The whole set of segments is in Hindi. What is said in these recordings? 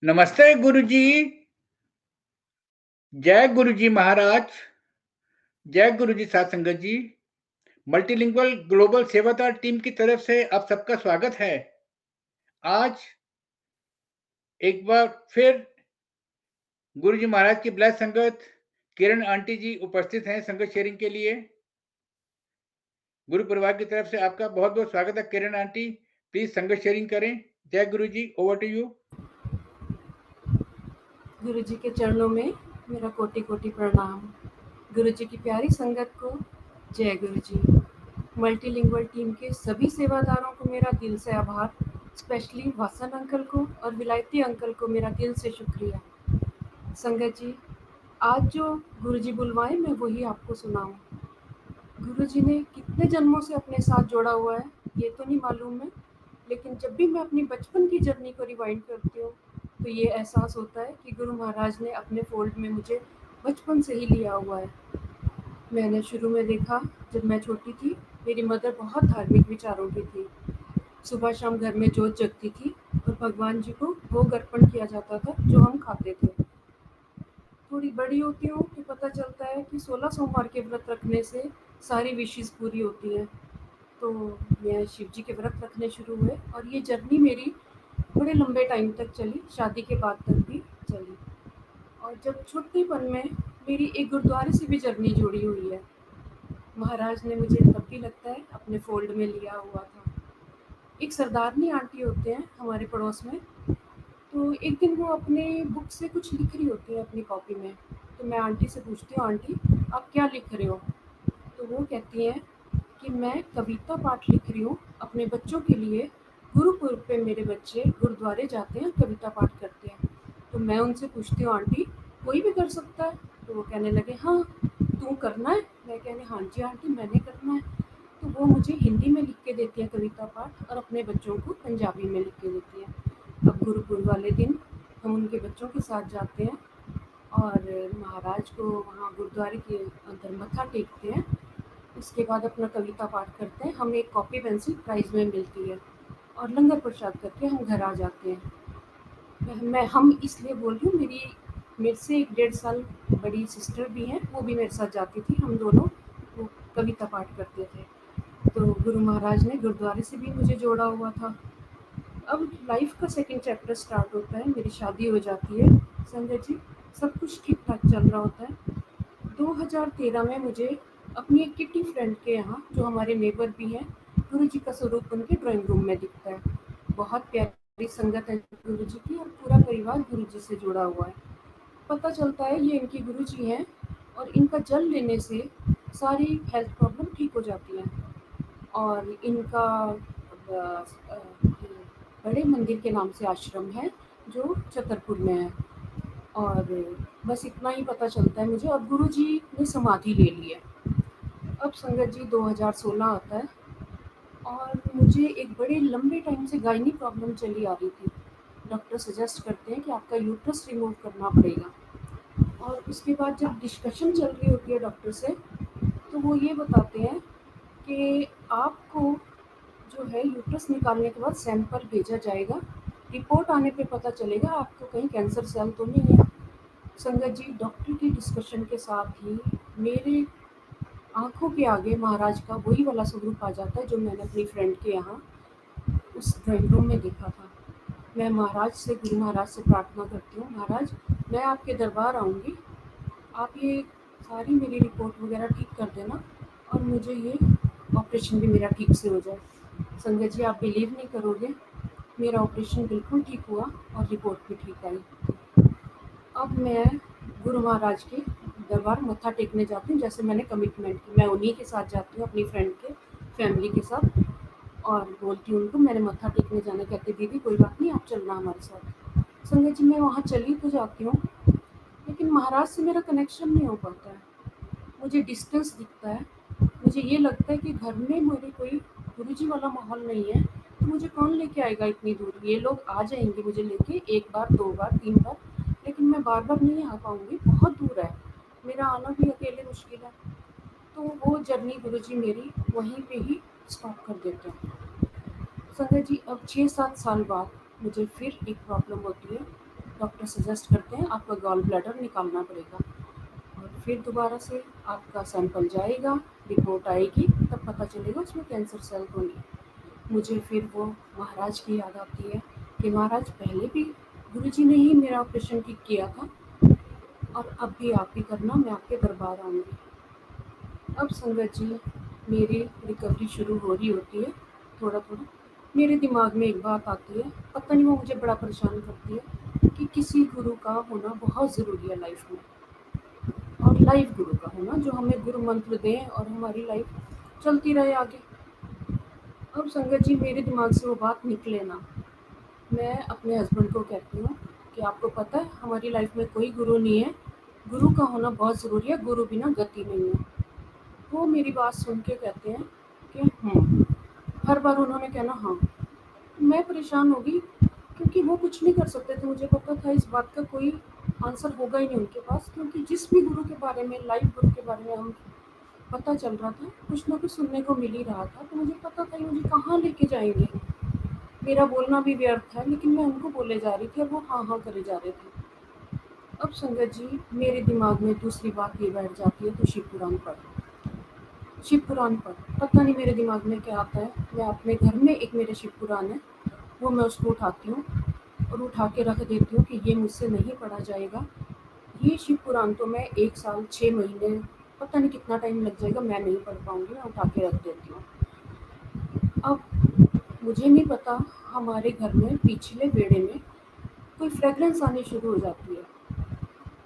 नमस्ते गुरुजी। जय गुरुजी महाराज। जय गुरुजी साध संगत जी। मल्टीलिंगुअल ग्लोबल सेवादार टीम की तरफ से आप सबका स्वागत है। आज एक बार फिर गुरुजी महाराज की ब्लेस संगत किरण आंटी जी उपस्थित हैं संगत शेयरिंग के लिए। गुरु परिवार की तरफ से आपका बहुत बहुत स्वागत है किरण आंटी। प्लीज संगत शेयरिंग करें। जय गुरुजी, ओवर टू यू। गुरु जी के चरणों में मेरा कोटि कोटि प्रणाम। गुरु जी की प्यारी संगत को जय गुरु जी। मल्टीलिंगुअल टीम के सभी सेवादारों को मेरा दिल से आभार, स्पेशली वासन अंकल को और विलायती अंकल को मेरा दिल से शुक्रिया। संगत जी, आज जो गुरु जी बुलवाए मैं वही आपको सुनाऊं। गुरु जी ने कितने जन्मों से अपने साथ जोड़ा हुआ है ये तो नहीं मालूम है, लेकिन जब भी मैं अपनी बचपन की जर्नी को रिवाइंड करती हूँ तो ये एहसास होता है कि गुरु महाराज ने अपने फोल्ड में मुझे बचपन से ही लिया हुआ है। मैंने शुरू में देखा, जब मैं छोटी थी मेरी मदर बहुत धार्मिक विचारों की थी। सुबह शाम घर में जोत जगती थी और भगवान जी को भोग अर्पण किया जाता था जो हम खाते थे। थोड़ी बड़ी होती हूँ तो पता चलता है कि 16 सोमवार के व्रत रखने से सारी विशेष पूरी होती हैं। तो मैं शिव जी के व्रत रखने शुरू हुए और ये जर्नी मेरी बड़े लंबे टाइम तक चली, शादी के बाद तक भी चली। और जब छोटेपन में मेरी एक गुरुद्वारे से भी जर्नी जुड़ी हुई है। महाराज ने मुझे तब भी लगता है अपने फोल्ड में लिया हुआ था। एक सरदारनी आंटी होते हैं हमारे पड़ोस में, तो एक दिन वो अपने बुक से कुछ लिख रही होती है अपनी कॉपी में। तो मैं आंटी से पूछती हूँ, आंटी आप क्या लिख रहे हो? तो वो कहती हैं कि मैं कविता पाठ लिख रही हूँ अपने बच्चों के लिए। गुरुपुरब पे मेरे बच्चे गुरुद्वारे जाते हैं, कविता पाठ करते हैं। तो मैं उनसे पूछती हूँ, आंटी कोई भी कर सकता है? तो वो कहने लगे हाँ, तू करना है? मैं कहने हाँ जी आंटी मैंने करना है। तो वो मुझे हिंदी में लिख के देती है कविता पाठ और अपने बच्चों को पंजाबी में लिख के देती है। अब गुरुपुरब वाले दिन हम उनके बच्चों के साथ जाते हैं और महाराज को वहाँ गुरुद्वारे के अंदर मत्था टेकते हैं। उसके बाद अपना कविता पाठ करते हैं, हमें एक कॉपी पेंसिल प्राइज में मिलती है और लंगर प्रसाद करके हम घर आ जाते हैं। मैं हम इसलिए बोल रही हूँ, मेरे से 1.5 साल बड़ी सिस्टर भी हैं, वो भी मेरे साथ जाती थी। हम दोनों वो कविता पाठ करते थे। तो गुरु महाराज ने गुरुद्वारे से भी मुझे जोड़ा हुआ था। अब लाइफ का सेकंड चैप्टर स्टार्ट होता है, मेरी शादी हो जाती है। संगत जी, सब कुछ ठीक ठाक चल रहा होता है। 2013 में मुझे अपनी एक किटी फ्रेंड के यहाँ, जो हमारे नेबर भी हैं, गुरु जी का स्वरूप उनके ड्राइंग रूम में दिखता है। बहुत प्यारी संगत है गुरु जी की और पूरा परिवार गुरु जी से जुड़ा हुआ है। पता चलता है ये इनके गुरु जी हैं और इनका जल लेने से सारी हेल्थ प्रॉब्लम ठीक हो जाती हैं। और इनका बड़े मंदिर के नाम से आश्रम है जो छतरपुर में है। और बस इतना ही पता चलता है मुझे, और गुरु जी ने समाधि ले ली है। अब संगत जी 2016 आता है और मुझे एक बड़े लंबे टाइम से गायनी प्रॉब्लम चली आ रही थी। डॉक्टर सजेस्ट करते हैं कि आपका यूट्रस रिमूव करना पड़ेगा। और उसके बाद जब डिस्कशन चल रही होती है डॉक्टर से, तो वो ये बताते हैं कि आपको जो है यूट्रस निकालने के बाद सैंपल भेजा जाएगा, रिपोर्ट आने पे पता चलेगा आपको कहीं कैंसर सेल तो नहीं है। संगत जी, डॉक्टर की डिस्कशन के साथ ही मेरे आंखों के आगे महाराज का वही वाला स्वरूप आ जाता है जो मैंने अपनी फ्रेंड के यहाँ उस ड्राइंग रूम में देखा था। मैं महाराज से, गुरु महाराज से प्रार्थना करती हूँ, महाराज मैं आपके दरबार आऊँगी, आप ये सारी मेरी रिपोर्ट वगैरह ठीक कर देना और मुझे ये ऑपरेशन भी मेरा ठीक से हो जाए। संगत जी, आप बिलीव नहीं करोगे, मेरा ऑपरेशन बिल्कुल ठीक हुआ और रिपोर्ट भी ठीक आई। अब मैं गुरु महाराज के दरबार मत्था टेकने जाती हूँ, जैसे मैंने कमिटमेंट की। मैं उन्हीं के साथ जाती हूँ, अपनी फ्रेंड के फैमिली के साथ, और बोलती हूँ उनको मैंने मत्था टेकने जाना। कहते दीदी कोई बात नहीं, आप चलना हमारे साथ। संगत जी, मैं वहाँ चली तो जाती हूँ, लेकिन महाराज से मेरा कनेक्शन नहीं हो पाता है। मुझे डिस्टेंस दिखता है। मुझे ये लगता है कि घर में मेरे कोई गुरुजी वाला माहौल नहीं है, तो मुझे कौन लेके आएगा इतनी दूर? ये लोग आ जाएंगे मुझे लेके 1 बार 2 बार 3 बार, लेकिन मैं बार बार नहीं आ पाऊंगी, बहुत दूर है, मेरा आना भी अकेले मुश्किल है। तो वो जर्नी गुरुजी मेरी वहीं पे ही स्टॉप कर देते हैं। संगत जी, अब 6-7 साल बाद मुझे फिर एक प्रॉब्लम होती है। डॉक्टर सजेस्ट करते हैं आपका गॉल ब्लैडर निकालना पड़ेगा और फिर दोबारा से आपका सैंपल जाएगा, रिपोर्ट आएगी, तब पता चलेगा उसमें कैंसर सेल होंगे। मुझे फिर वो महाराज की याद आती है कि महाराज पहले भी गुरुजी ने ही मेरा ऑपरेशन ठीक किया था और अब भी आप ही करना, मैं आपके दरबार आऊँगी। अब संगत जी मेरी रिकवरी शुरू हो रही होती है थोड़ा-थोड़ा। मेरे दिमाग में एक बात आती है, पता नहीं वो मुझे बड़ा परेशान करती है कि किसी गुरु का होना बहुत ज़रूरी है लाइफ में और लाइफ गुरु का होना जो हमें गुरु मंत्र दें और हमारी लाइफ चलती रहे आगे। अब संगत जी मेरे दिमाग से वो बात निकले ना। मैं अपने हस्बैंड को कहती हूँ कि आपको पता है हमारी लाइफ में कोई गुरु नहीं है, गुरु का होना बहुत ज़रूरी है, गुरु बिना गति नहीं है। वो मेरी बात सुन के कहते हैं कि हर बार उन्होंने कहना हाँ। मैं परेशान हो गई क्योंकि वो कुछ नहीं कर सकते थे, मुझे पता था इस बात का कोई आंसर होगा ही नहीं उनके पास, क्योंकि जिस भी गुरु के बारे में, लाइव गुरु के बारे में हम पता चल रहा था, कुछ ना कुछ सुनने को मिल ही रहा था, तो मुझे पता था ये मुझे कहाँ लेके जाएंगे। मेरा बोलना भी व्यर्थ है, लेकिन मैं उनको बोले जा रही थी और वो हाँ हाँ करे जा रहे थे। अब संगत जी मेरे दिमाग में दूसरी बात ये बैठ जाती है, तो शिव पुराण पढ़, शिव पुराण पढ़। पता नहीं मेरे दिमाग में क्या आता है, मैं अपने घर में एक मेरे शिव पुराण है, वो मैं उसको उठाती हूँ और उठा के रख देती हूँ कि ये मुझसे नहीं पढ़ा जाएगा। ये शिव पुराण तो मैं 1 साल 6 महीने, पता नहीं कितना टाइम लग जाएगा, मैं नहीं पढ़ पाऊँगी, मैं उठा के रख देती हूँ। अब मुझे नहीं पता, हमारे घर में पिछले बेड़े में कोई फ्रेग्रेंस आनी शुरू हो जाती है।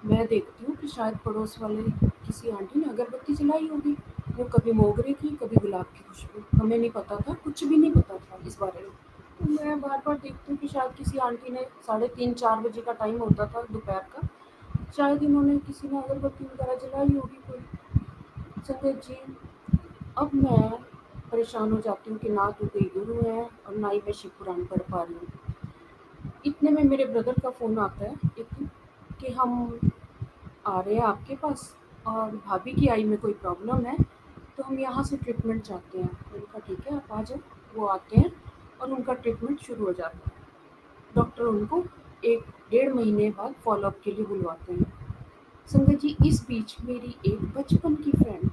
मैं देखती हूँ कि शायद पड़ोस वाले किसी आंटी ने अगरबत्ती जलाई होगी, वो कभी मोगरे की, कभी गुलाब की खुशबू, हमें नहीं पता था, कुछ भी नहीं पता था इस बारे में। तो मैं बार-बार देखती हूँ कि शायद किसी आंटी ने, साढ़े 3-4 बजे का टाइम होता था दोपहर का, शायद इन्होंने, किसी ने अगरबत्ती वगैरह जलाई होगी कोई। संगत जी अब मैं परेशान हो जाती हूँ कि ना तो कोई गुरु है और ना ही मैं शिव पुराण पढ़ पा रही हूँ। इतने में मेरे ब्रदर का फ़ोन आता है एक दिन कि हम आ रहे हैं आपके पास और भाभी की आई में कोई प्रॉब्लम है, तो हम यहाँ से ट्रीटमेंट चाहते हैं। मैंने कहा ठीक है आप आ जाओ। वो आते हैं और उनका ट्रीटमेंट शुरू हो जाता है। डॉक्टर उनको 1 डेढ़ महीने बाद फ़ॉलो-अप के लिए बुलवाते हैं। संगत जी इस बीच मेरी एक बचपन की फ्रेंड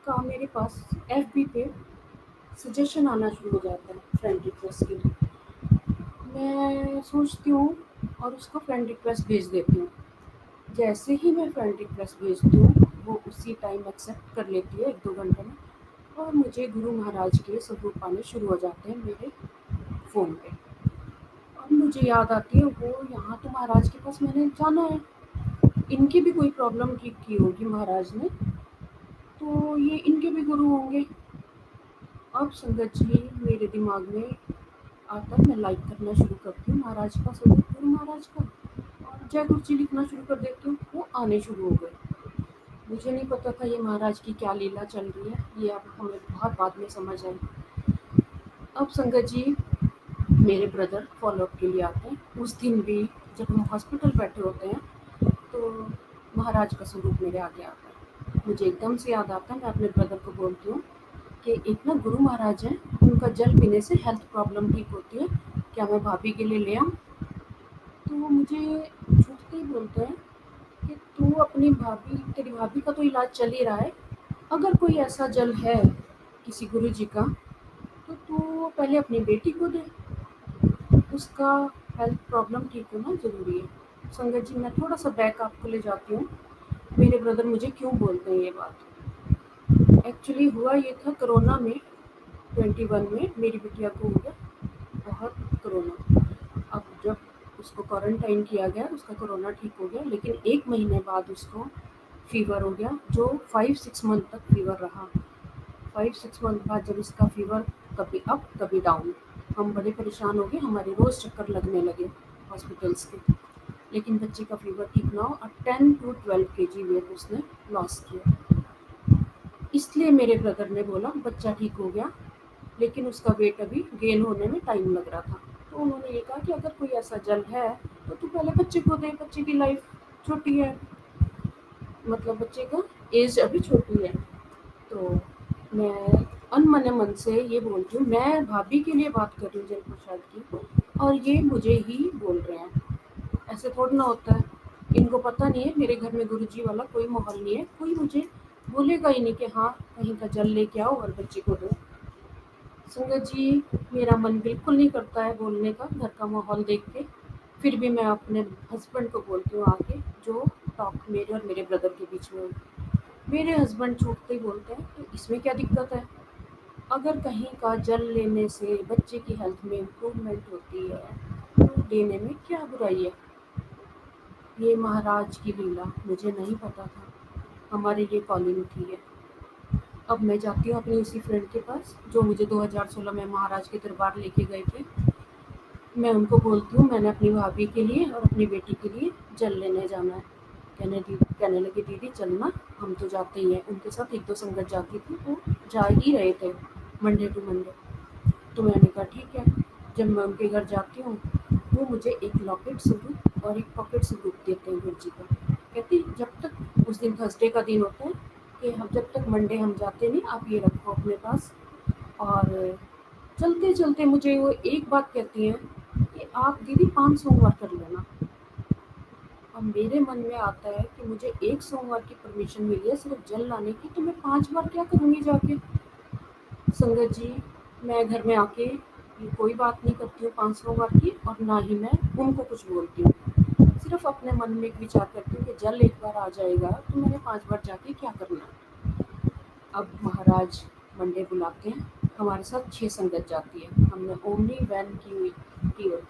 का मेरे पास एफबी पे सजेशन आना शुरू हो जाता है फ्रेंड रिक्वेस्ट के लिए। मैं सोचती हूँ और उसको फ्रेंड रिक्वेस्ट भेज देती हूँ। जैसे ही मैं फ्रेंड रिक्वेस्ट भेजती हूँ, वो उसी टाइम एक्सेप्ट कर लेती है 1-2 घंटे में और मुझे गुरु महाराज के स्वरूप आने शुरू हो जाते हैं मेरे फ़ोन पे। अब मुझे याद आती है वो यहाँ तो महाराज के पास मैंने जाना है, इनकी भी कोई प्रॉब्लम ठीक की होगी महाराज ने, तो ये इनके भी गुरु होंगे। अब संगत जी मेरे दिमाग में आता है, मैं लाइक करना शुरू करती हूँ महाराज का स्वरूप, गुरु महाराज का, और जय गुरु जी लिखना शुरू कर देती हूँ, वो आने शुरू हो गए। मुझे नहीं पता था ये महाराज की क्या लीला चल रही है, ये अब हमें बहुत बाद में समझ आई। अब संगत जी मेरे ब्रदर फ़ॉलो-अप के लिए आते हैं। उस दिन भी जब हम हॉस्पिटल बैठे होते हैं, तो महाराज का स्वरूप मेरे आगे आता है। मुझे एकदम से याद आता है, मैं अपने ब्रदर को बोलती हूँ कि एक ना गुरु महाराज हैं, उनका जल पीने से हेल्थ प्रॉब्लम ठीक होती है, क्या मैं भाभी के लिए ले आऊँ? तो वो मुझे झूठते ही बोलते हैं कि तू अपनी भाभी, तेरी भाभी का तो इलाज चल ही रहा है, अगर कोई ऐसा जल है किसी गुरु जी का, तो तू पहले अपनी बेटी को दे, उसका हेल्थ प्रॉब्लम ठीक होना ज़रूरी है। संगत जी मैं थोड़ा सा बैक आपको ले जाती हूँ, मेरे ब्रदर मुझे क्यों बोलते हैं ये बात। एक्चुअली हुआ ये था कोरोना में, 21 में मेरी बिटिया को हो गया बहुत कोरोना। अब जब उसको क्वारंटाइन किया गया, उसका कोरोना ठीक हो गया, लेकिन 1 महीने बाद उसको फ़ीवर हो गया, जो 5-6 मंथ तक फ़ीवर रहा। 5-6 मंथ बाद जब इसका फ़ीवर कभी अप कभी डाउन, हम बड़े परेशान हो गए, हमारे रोज़ चक्कर लगने लगे हॉस्पिटल्स के। लेकिन बच्चे का फ़ीवर ठीक ना हो और 10 टू 12 केजी वेट उसने लॉस किया। इसलिए मेरे ब्रदर ने बोला बच्चा ठीक हो गया, लेकिन उसका वेट अभी गेन होने में टाइम लग रहा था। तो उन्होंने ये कहा कि अगर कोई ऐसा जल है, तो तू पहले बच्चे को दे, बच्चे की लाइफ छोटी है, मतलब बच्चे का एज अभी छोटी है। तो मैं अनमने मन से ये बोलती हूँ, मैं भाभी के लिए बात कर रही हूँ जल प्रसाद की, और ये मुझे ही बोल रहे हैं। ऐसे थोड़ा ना होता है। इनको पता नहीं है मेरे घर में गुरुजी वाला कोई माहौल नहीं है, कोई मुझे बोलेगा ही नहीं कि हाँ कहीं का जल लेके आओ और बच्चे को दो। संगत जी, मेरा मन बिल्कुल नहीं करता है बोलने का घर का माहौल देख के। फिर भी मैं अपने हस्बैंड को बोलती हूँ आके, जो टॉक मेरे और मेरे ब्रदर के बीच में हुई। मेरे हस्बैंड छूटते ही बोलते हैं तो इसमें क्या दिक्कत है, अगर कहीं का जल लेने से बच्चे की हेल्थ में इम्प्रूवमेंट होती है तो लेने में क्या बुराई है। ये महाराज की लीला मुझे नहीं पता था, हमारे ये कॉलिंग थी ये। अब मैं जाती हूँ अपनी उसी फ्रेंड के पास जो मुझे 2016 में महाराज के दरबार लेके गए थे। मैं उनको बोलती हूँ मैंने अपनी भाभी के लिए और अपनी बेटी के लिए जल लेने जाना है। कहने लगी दीदी चलना, हम तो जाते ही हैं। उनके साथ एक दो संगत जाती थी, वो जा ही रहे थे मंडे टू मंडे। तो मैंने कहा ठीक है। जब मैं उनके घर जाती हूँ वो मुझे एक लॉकेट सिंदूर और एक पॉकेट सिंदूर देते हैं गुरुजी का। कहती जब तक उस दिन थर्सडे का दिन होता है कि हम जब तक मंडे हम जाते नहीं, आप ये रखो अपने पास। और चलते चलते मुझे वो एक बात कहती हैं कि आप दीदी 5 सोमवार कर लेना। अब मेरे मन में आता है कि मुझे एक सोमवार की परमिशन मिली है सिर्फ जल लाने की, तो मैं 5 बार क्या करूँगी जाके। संगत जी, मैं घर में आके ये कोई बात नहीं करती हूँ 5 सोमवार की, और ना ही मैं उनको कुछ बोलती हूँ। सिर्फ अपने मन में एक विचार करती हूँ कि जल एक बार आ जाएगा तो मैंने 5 बार जाके क्या करना है। अब महाराज मंडे बुलाते हैं, हमारे साथ 6 संगत जाती है, हमने ओमनी वैन की होती है।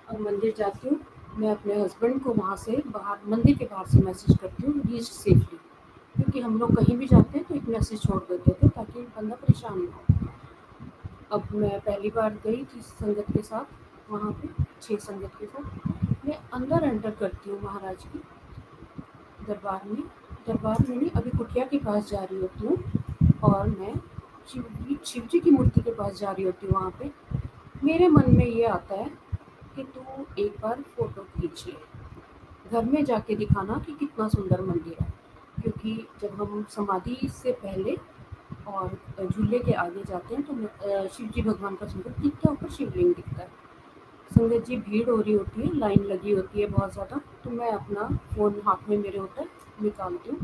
और मंदिर जाती हूँ, मैं अपने हस्बैंड को वहाँ से बाहर मंदिर के बाहर से मैसेज करती हूँ रीच सेफली, क्योंकि हम लोग कहीं भी जाते हैं तो एक मैसेज छोड़ देते थे ताकि बंदा परेशान ना हो। अब मैं पहली बार गई थी संगत के साथ वहाँ पे, 6 संगत के साथ। मैं अंदर एंटर करती हूँ महाराज की दरबार में। दरबार में नहीं, अभी कुटिया के पास जा रही होती हूँ और मैं शिव जी की मूर्ति के पास जा रही होती हूँ। वहाँ पे मेरे मन में ये आता है कि तू एक बार फोटो खींच ले, घर में जाके दिखाना कि कितना सुंदर मंदिर है। क्योंकि जब हम समाधि से पहले और झूले के आगे जाते हैं तो शिव जी भगवान का स्वरूप दिखता है, ऊपर शिवलिंग दिखता है। संगत जी, भीड़ हो रही होती है, लाइन लगी होती है बहुत ज़्यादा, तो मैं अपना फ़ोन हाथ में मेरे होता है, निकालती हूँ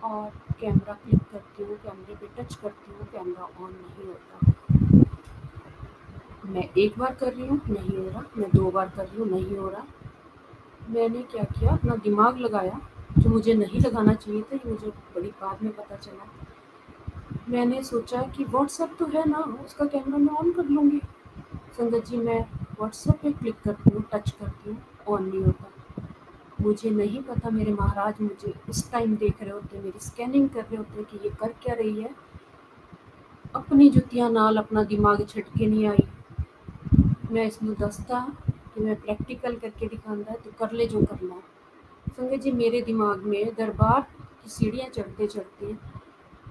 और कैमरा क्लिक करती हूँ, कैमरे पे टच करती हूँ, कैमरा ऑन नहीं होता। मैं एक बार कर रही हूँ नहीं हो रहा, मैं 2 बार कर रही हूँ नहीं हो रहा। मैंने क्या किया, अपना दिमाग लगाया जो मुझे नहीं लगाना चाहिए था, ये मुझे बड़ी बाद में पता चला। मैंने सोचा कि व्हाट्सएप तो है ना, उसका कैमरा मैं ऑन कर लूँगी। संगत जी, मैं व्हाट्सएप पे क्लिक करती हूँ, टच करती हूँ, ऑन नहीं होता। मुझे नहीं पता मेरे महाराज मुझे उस टाइम देख रहे होते, मेरी स्कैनिंग कर रहे होते कि ये कर क्या रही है। अपनी जुतियां नाल अपना दिमाग छटके नहीं आई। मैं इसमें दसता कि मैं प्रैक्टिकल करके दिखांदा है तो कर ले जो करना है। संगत जी, मेरे दिमाग में दरबार की सीढ़ियाँ चढ़ते चढ़ते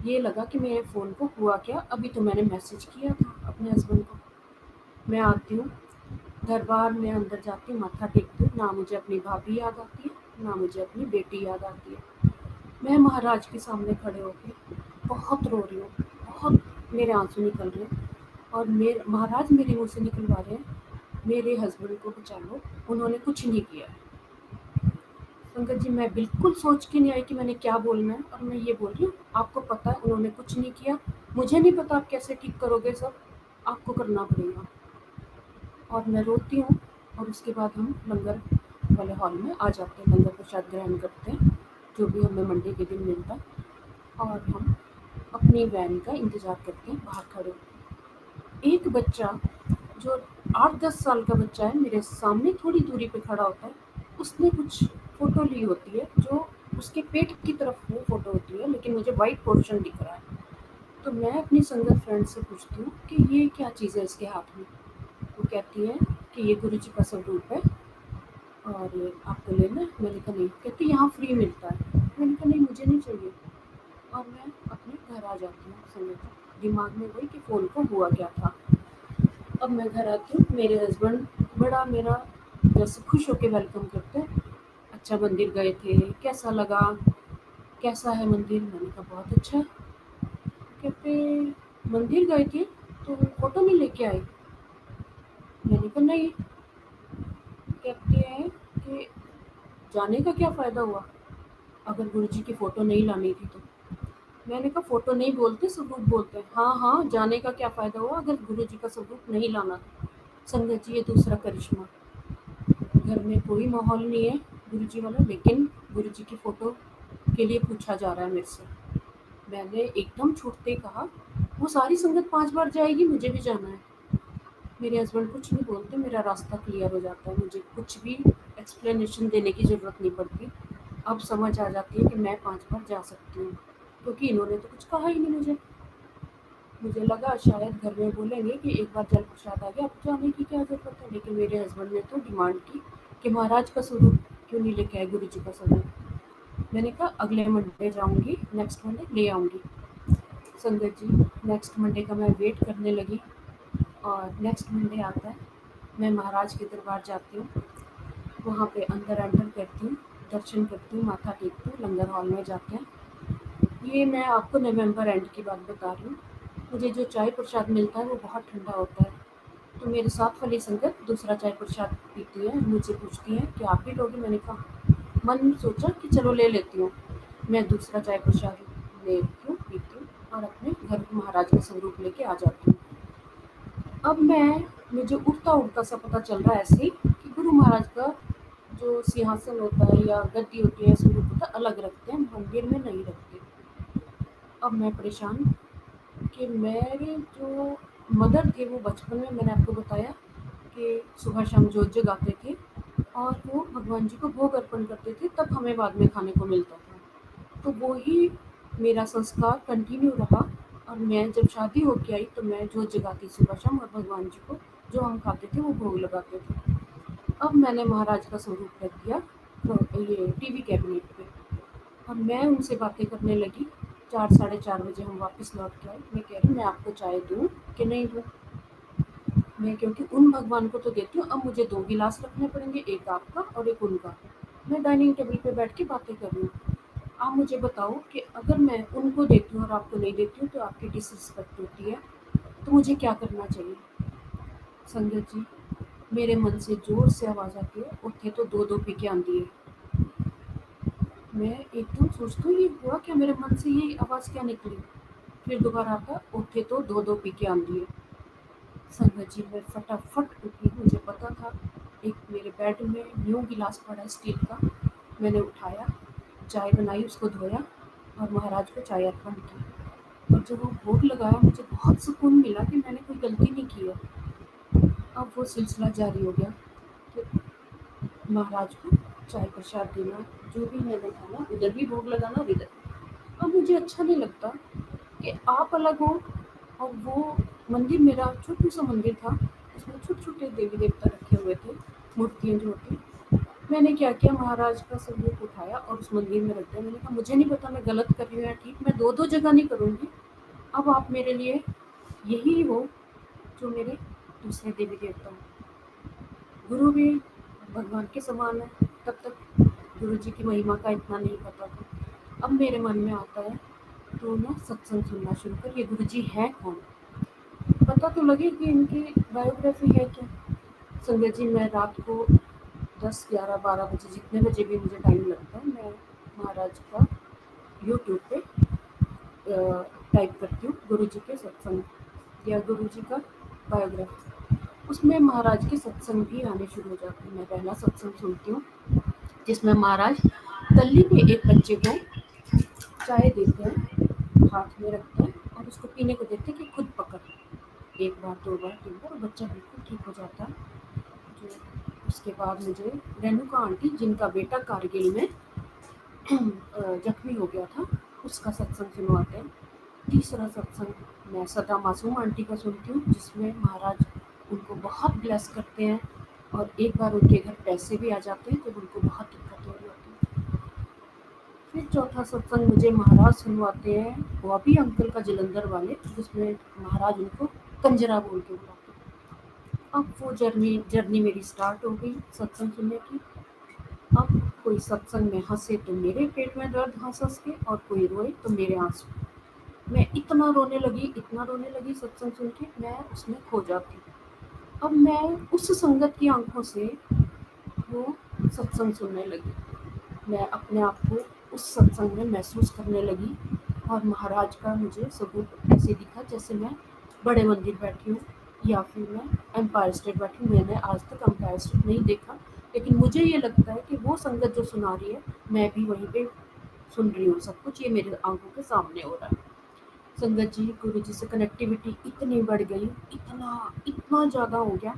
ये लगा कि मेरे फ़ोन को हुआ क्या। अभी तो मैंने मैसेज किया था अपने हस्बैंड को। मैं आती हूँ दरबार में, अंदर जाती हूँ, माथा टेकती हूँ, ना मुझे अपनी भाभी याद आती है ना मुझे अपनी बेटी याद आती है। मैं महाराज के सामने खड़े होके बहुत रो रही हूँ, बहुत मेरे आंसू निकल रहे हैं और मेरे महाराज मेरे मुँह से निकलवा रहे हैं मेरे हस्बैंड को बचा लो, उन्होंने कुछ नहीं किया है। पंकज जी, मैं बिल्कुल सोच के नहीं आई कि मैंने क्या बोलना है, और मैं ये बोल रही हूँ आपको पता है उन्होंने कुछ नहीं किया, मुझे नहीं पता आप कैसे ठीक करोगे सब, आपको करना पड़ेगा। और मैं रोती हूँ और उसके बाद हम लंगर वाले हॉल में आ जाते हैं, लंगर प्रसाद ग्रहण करते हैं जो भी हमें मंडे के दिन मिलता है, और हम अपनी वैन का इंतज़ार करते हैं बाहर खड़े होकर। एक बच्चा जो 8-10 साल का बच्चा है मेरे सामने थोड़ी दूरी पे खड़ा होता है, उसने कुछ फ़ोटो ली होती है जो उसके पेट की तरफ वो फ़ोटो होती है, लेकिन मुझे वाइट पोर्शन दिख रहा है। तो मैं अपनी संगत फ्रेंड से पूछती हूँ कि ये क्या चीज़ है इसके हाथ में। वो कहती है कि ये गुरु जी का स्वरूप है और आपको लेना है। मैंने कहा नहीं। कहती यहाँ फ्री मिलता है। मैंने कहा नहीं, मुझे नहीं चाहिए। और मैं अपने घर आ जाती हूँ संगत। दिमाग में वही कि फ़ोन को हुआ क्या था। अब मैं घर आती हूँ, मेरे हस्बैंड बड़ा मेरा जैसे खुश होके वेलकम करते हैं। अच्छा, मंदिर गए थे, कैसा लगा, कैसा है मंदिर। मैंने कहा बहुत अच्छा है। कहते मंदिर गए थे तो फोटो नहीं लेके आए। मैंने कहा नहीं। कहते हैं कि जाने का क्या फ़ायदा हुआ अगर गुरुजी की फ़ोटो नहीं लानी थी तो। मैंने कहा फ़ोटो नहीं बोलते, सबूत बोलते हैं। हाँ, हाँ, जाने का क्या फ़ायदा हुआ अगर गुरुजी का सबूत नहीं लाना था। संगत जी, ये दूसरा करिश्मा। घर में कोई माहौल नहीं है गुरुजी वाला, लेकिन गुरुजी की फ़ोटो के लिए पूछा जा रहा है मेरे से। मैंने एकदम छूटते ही कहा, वो सारी संगत 5 बार जाएगी, मुझे भी जाना है। मेरे हस्बैंड कुछ नहीं बोलते, मेरा रास्ता क्लियर हो जाता है। मुझे कुछ भी एक्सप्लेनेशन देने की ज़रूरत नहीं पड़ती। अब समझ आ जाती है कि मैं 5 बार जा सकती हूँ, क्योंकि इन्होंने तो कुछ कहा ही नहीं मुझे। मुझे लगा शायद घर में बोलेंगे कि एक बार जल प्रसाद आ गया, अब जाने की क्या ज़रूरत है। लेकिन मेरे हस्बैंड ने तो डिमांड की कि महाराज का स्वरूप क्यों नहीं लेके आए, गुरु जी का स्वरूप। मैंने कहा अगले मंडे जाऊँगी, नेक्स्ट मंडे ले आऊँगी। संगत जी, नेक्स्ट मंडे का मैं वेट करने लगी और नेक्स्ट मंडे आता है। मैं महाराज के दरबार जाती हूँ, वहाँ पे अंदर एंटर करती हूँ, दर्शन करती हूँ, माथा टेकती हूँ, लंगर हॉल में जाते हैं। ये मैं आपको नवंबर एंड की बात बता रही हूँ। मुझे जो चाय प्रसाद मिलता है वो बहुत ठंडा होता है। तो मेरे साथ वाली संगत दूसरा चाय प्रसाद पीती है, मुझे पूछती है कि आप भी लोगे। मैंने कहा, मन में सोचा कि चलो ले लेती हूँ। मैं दूसरा चाय प्रसाद लेती हूँ, पीती हूँ और अपने घर महाराज का स्वरूप लेके आ जाती हूँ। अब मुझे उठता उठता सा पता चल रहा है ऐसे ही कि गुरु महाराज का जो सिंहासन होता है या गद्दी होती है, स्वरूप होता है, अलग रखते हैं, मंदिर में नहीं रखते। अब मैं परेशान कि मेरे जो मदर थे वो बचपन में, मैंने आपको बताया कि सुबह शाम जोत जगाते थे और वो भगवान जी को भोग अर्पण करते थे, तब हमें बाद में खाने को मिलता था। तो वो ही मेरा संस्कार कंटिन्यू रहा और मैं जब शादी होके आई तो मैं जोत जगाती सुबह शाम और भगवान जी को जो हम खाते थे वो भोग लगाते थे। अब मैंने महाराज का स्वरूप रख दिया तो ये टीवी कैबिनेट पे और मैं उनसे बातें करने लगी। 4 साढ़े 4 बजे हम वापस लौट के आए। मैं कह रही मैं आपको चाय दूँ कि नहीं दूँ? मैं क्योंकि उन भगवान को तो देती हूँ, अब मुझे 2 गिलास रखने पड़ेंगे, एक आपका और एक उनका। मैं डाइनिंग टेबल पे बैठ के बातें कर रही हूँ। आप मुझे बताओ कि अगर मैं उनको देती हूँ और आपको नहीं देती हूँ तो आपकी डिसरिस्पेक्ट होती है, तो मुझे क्या करना चाहिए? संगत जी, मेरे मन से ज़ोर से आवाज़ आती है, "उत्थे तो 2-2 पी के आंदी है।" मैं एकदम सोचती हूँ ये हुआ क्या, मेरे मन से ये आवाज़ क्या निकली? फिर दोबारा आता, "उत्थे तो 2-2 पी के आंदी है।" संगत जी, मैं फटाफट उठी। मुझे पता था एक मेरे बेड में न्यू गिलास पड़ा है स्टील का। मैंने उठाया, चाय बनाई, उसको धोया और महाराज को चाय अर्पण की। और जब वो भोग लगाया मुझे बहुत सुकून मिला कि मैंने कोई गलती नहीं की है। अब वो सिलसिला जारी हो गया कि महाराज को चाय प्रसाद देना, जो भी मैंने खाना उधर भी भोग लगाना और इधर। अब मुझे अच्छा नहीं लगता कि आप अलग हो और वो मंदिर, मेरा छोटू सा मंदिर था, उसमें छोटे-छोटे देवी-देवता रखे हुए थे, मूर्तियाँ जो होती। मैंने क्या किया, महाराज का स्वरूप उठाया और उस मंदिर में रख दिया। मैंने कहा मुझे नहीं पता मैं गलत कर रही हूँ या ठीक, मैं 2-2 जगह नहीं करूँगी। अब आप मेरे लिए यही हो जो मेरे दूसरे देवी-देवता हैं। गुरु भी भगवान के समान है, तब तक गुरु जी की महिमा का इतना नहीं पता था। अब मेरे मन में आता है तो ना सत्संग सुनना शुरू कर, ये गुरु जी हैं कौन? पता तो लगे कि इनकी बायोग्राफी है क्या। संगत जी, मैं रात को 10, 11, 12 बजे जितने बजे भी मुझे टाइम लगता है, मैं महाराज का यूट्यूब पे टाइप करती हूँ गुरु जी के सत्संग या गुरु जी का बायोग्राफी। उसमें महाराज के सत्संग भी आने शुरू हो जाते हैं। मैं पहला सत्संग सुनती हूँ जिसमें महाराज तल्ली पे एक बच्चे को चाय देते हैं, हाथ में रखते हैं और उसको पीने को देते हैं कि खुद पकड़। एक बार, 2 बार, 3 बार, बच्चा बिल्कुल ठीक हो जाता है। जो उसके बाद मुझे रेणुका आंटी, जिनका बेटा कारगिल में जख्मी हो गया था, उसका सत्संग सुनवाते हैं। तीसरा सत्संग मैं सदा मासूम आंटी का सुनती हूँ, जिसमें महाराज उनको बहुत ब्लेस करते हैं और एक बार उनके घर पैसे भी आ जाते हैं जब उनको बहुत दिक्कत हो रही होती है। फिर चौथा सत्संग मुझे महाराज सुनवाते हैं, बॉबी अंकल का, जलंधर वाले, जिसमें महाराज उनको कंजरा बोल के बुलाते हैं। अब वो जर्नी मेरी स्टार्ट हो गई सत्संग सुनने की। अब कोई सत्संग में हंसे तो मेरे पेट में दर्द हंस हंस के, और कोई रोए तो मेरे आंसू। मैं इतना रोने लगी सत्संग सुन के, मैं उसमें खो जाती। अब मैं उस संगत की आंखों से वो सत्संग सुनने लगी। मैं अपने आप को उस सत्संग में महसूस करने लगी और महाराज का मुझे सबूत ऐसे दिखा जैसे मैं बड़े मंदिर बैठी हूँ या फिर मैं एम्पायर स्टेट बैठी हूँ। मैंने आज तक एम्पायर स्टेट नहीं देखा, लेकिन मुझे ये लगता है कि वो संगत जो सुना रही है मैं भी वहीं पे सुन रही हूँ। सब कुछ ये मेरे आंखों के सामने हो रहा है। संगत जी, गुरु जी से कनेक्टिविटी इतनी बढ़ गई, इतना इतना ज़्यादा हो गया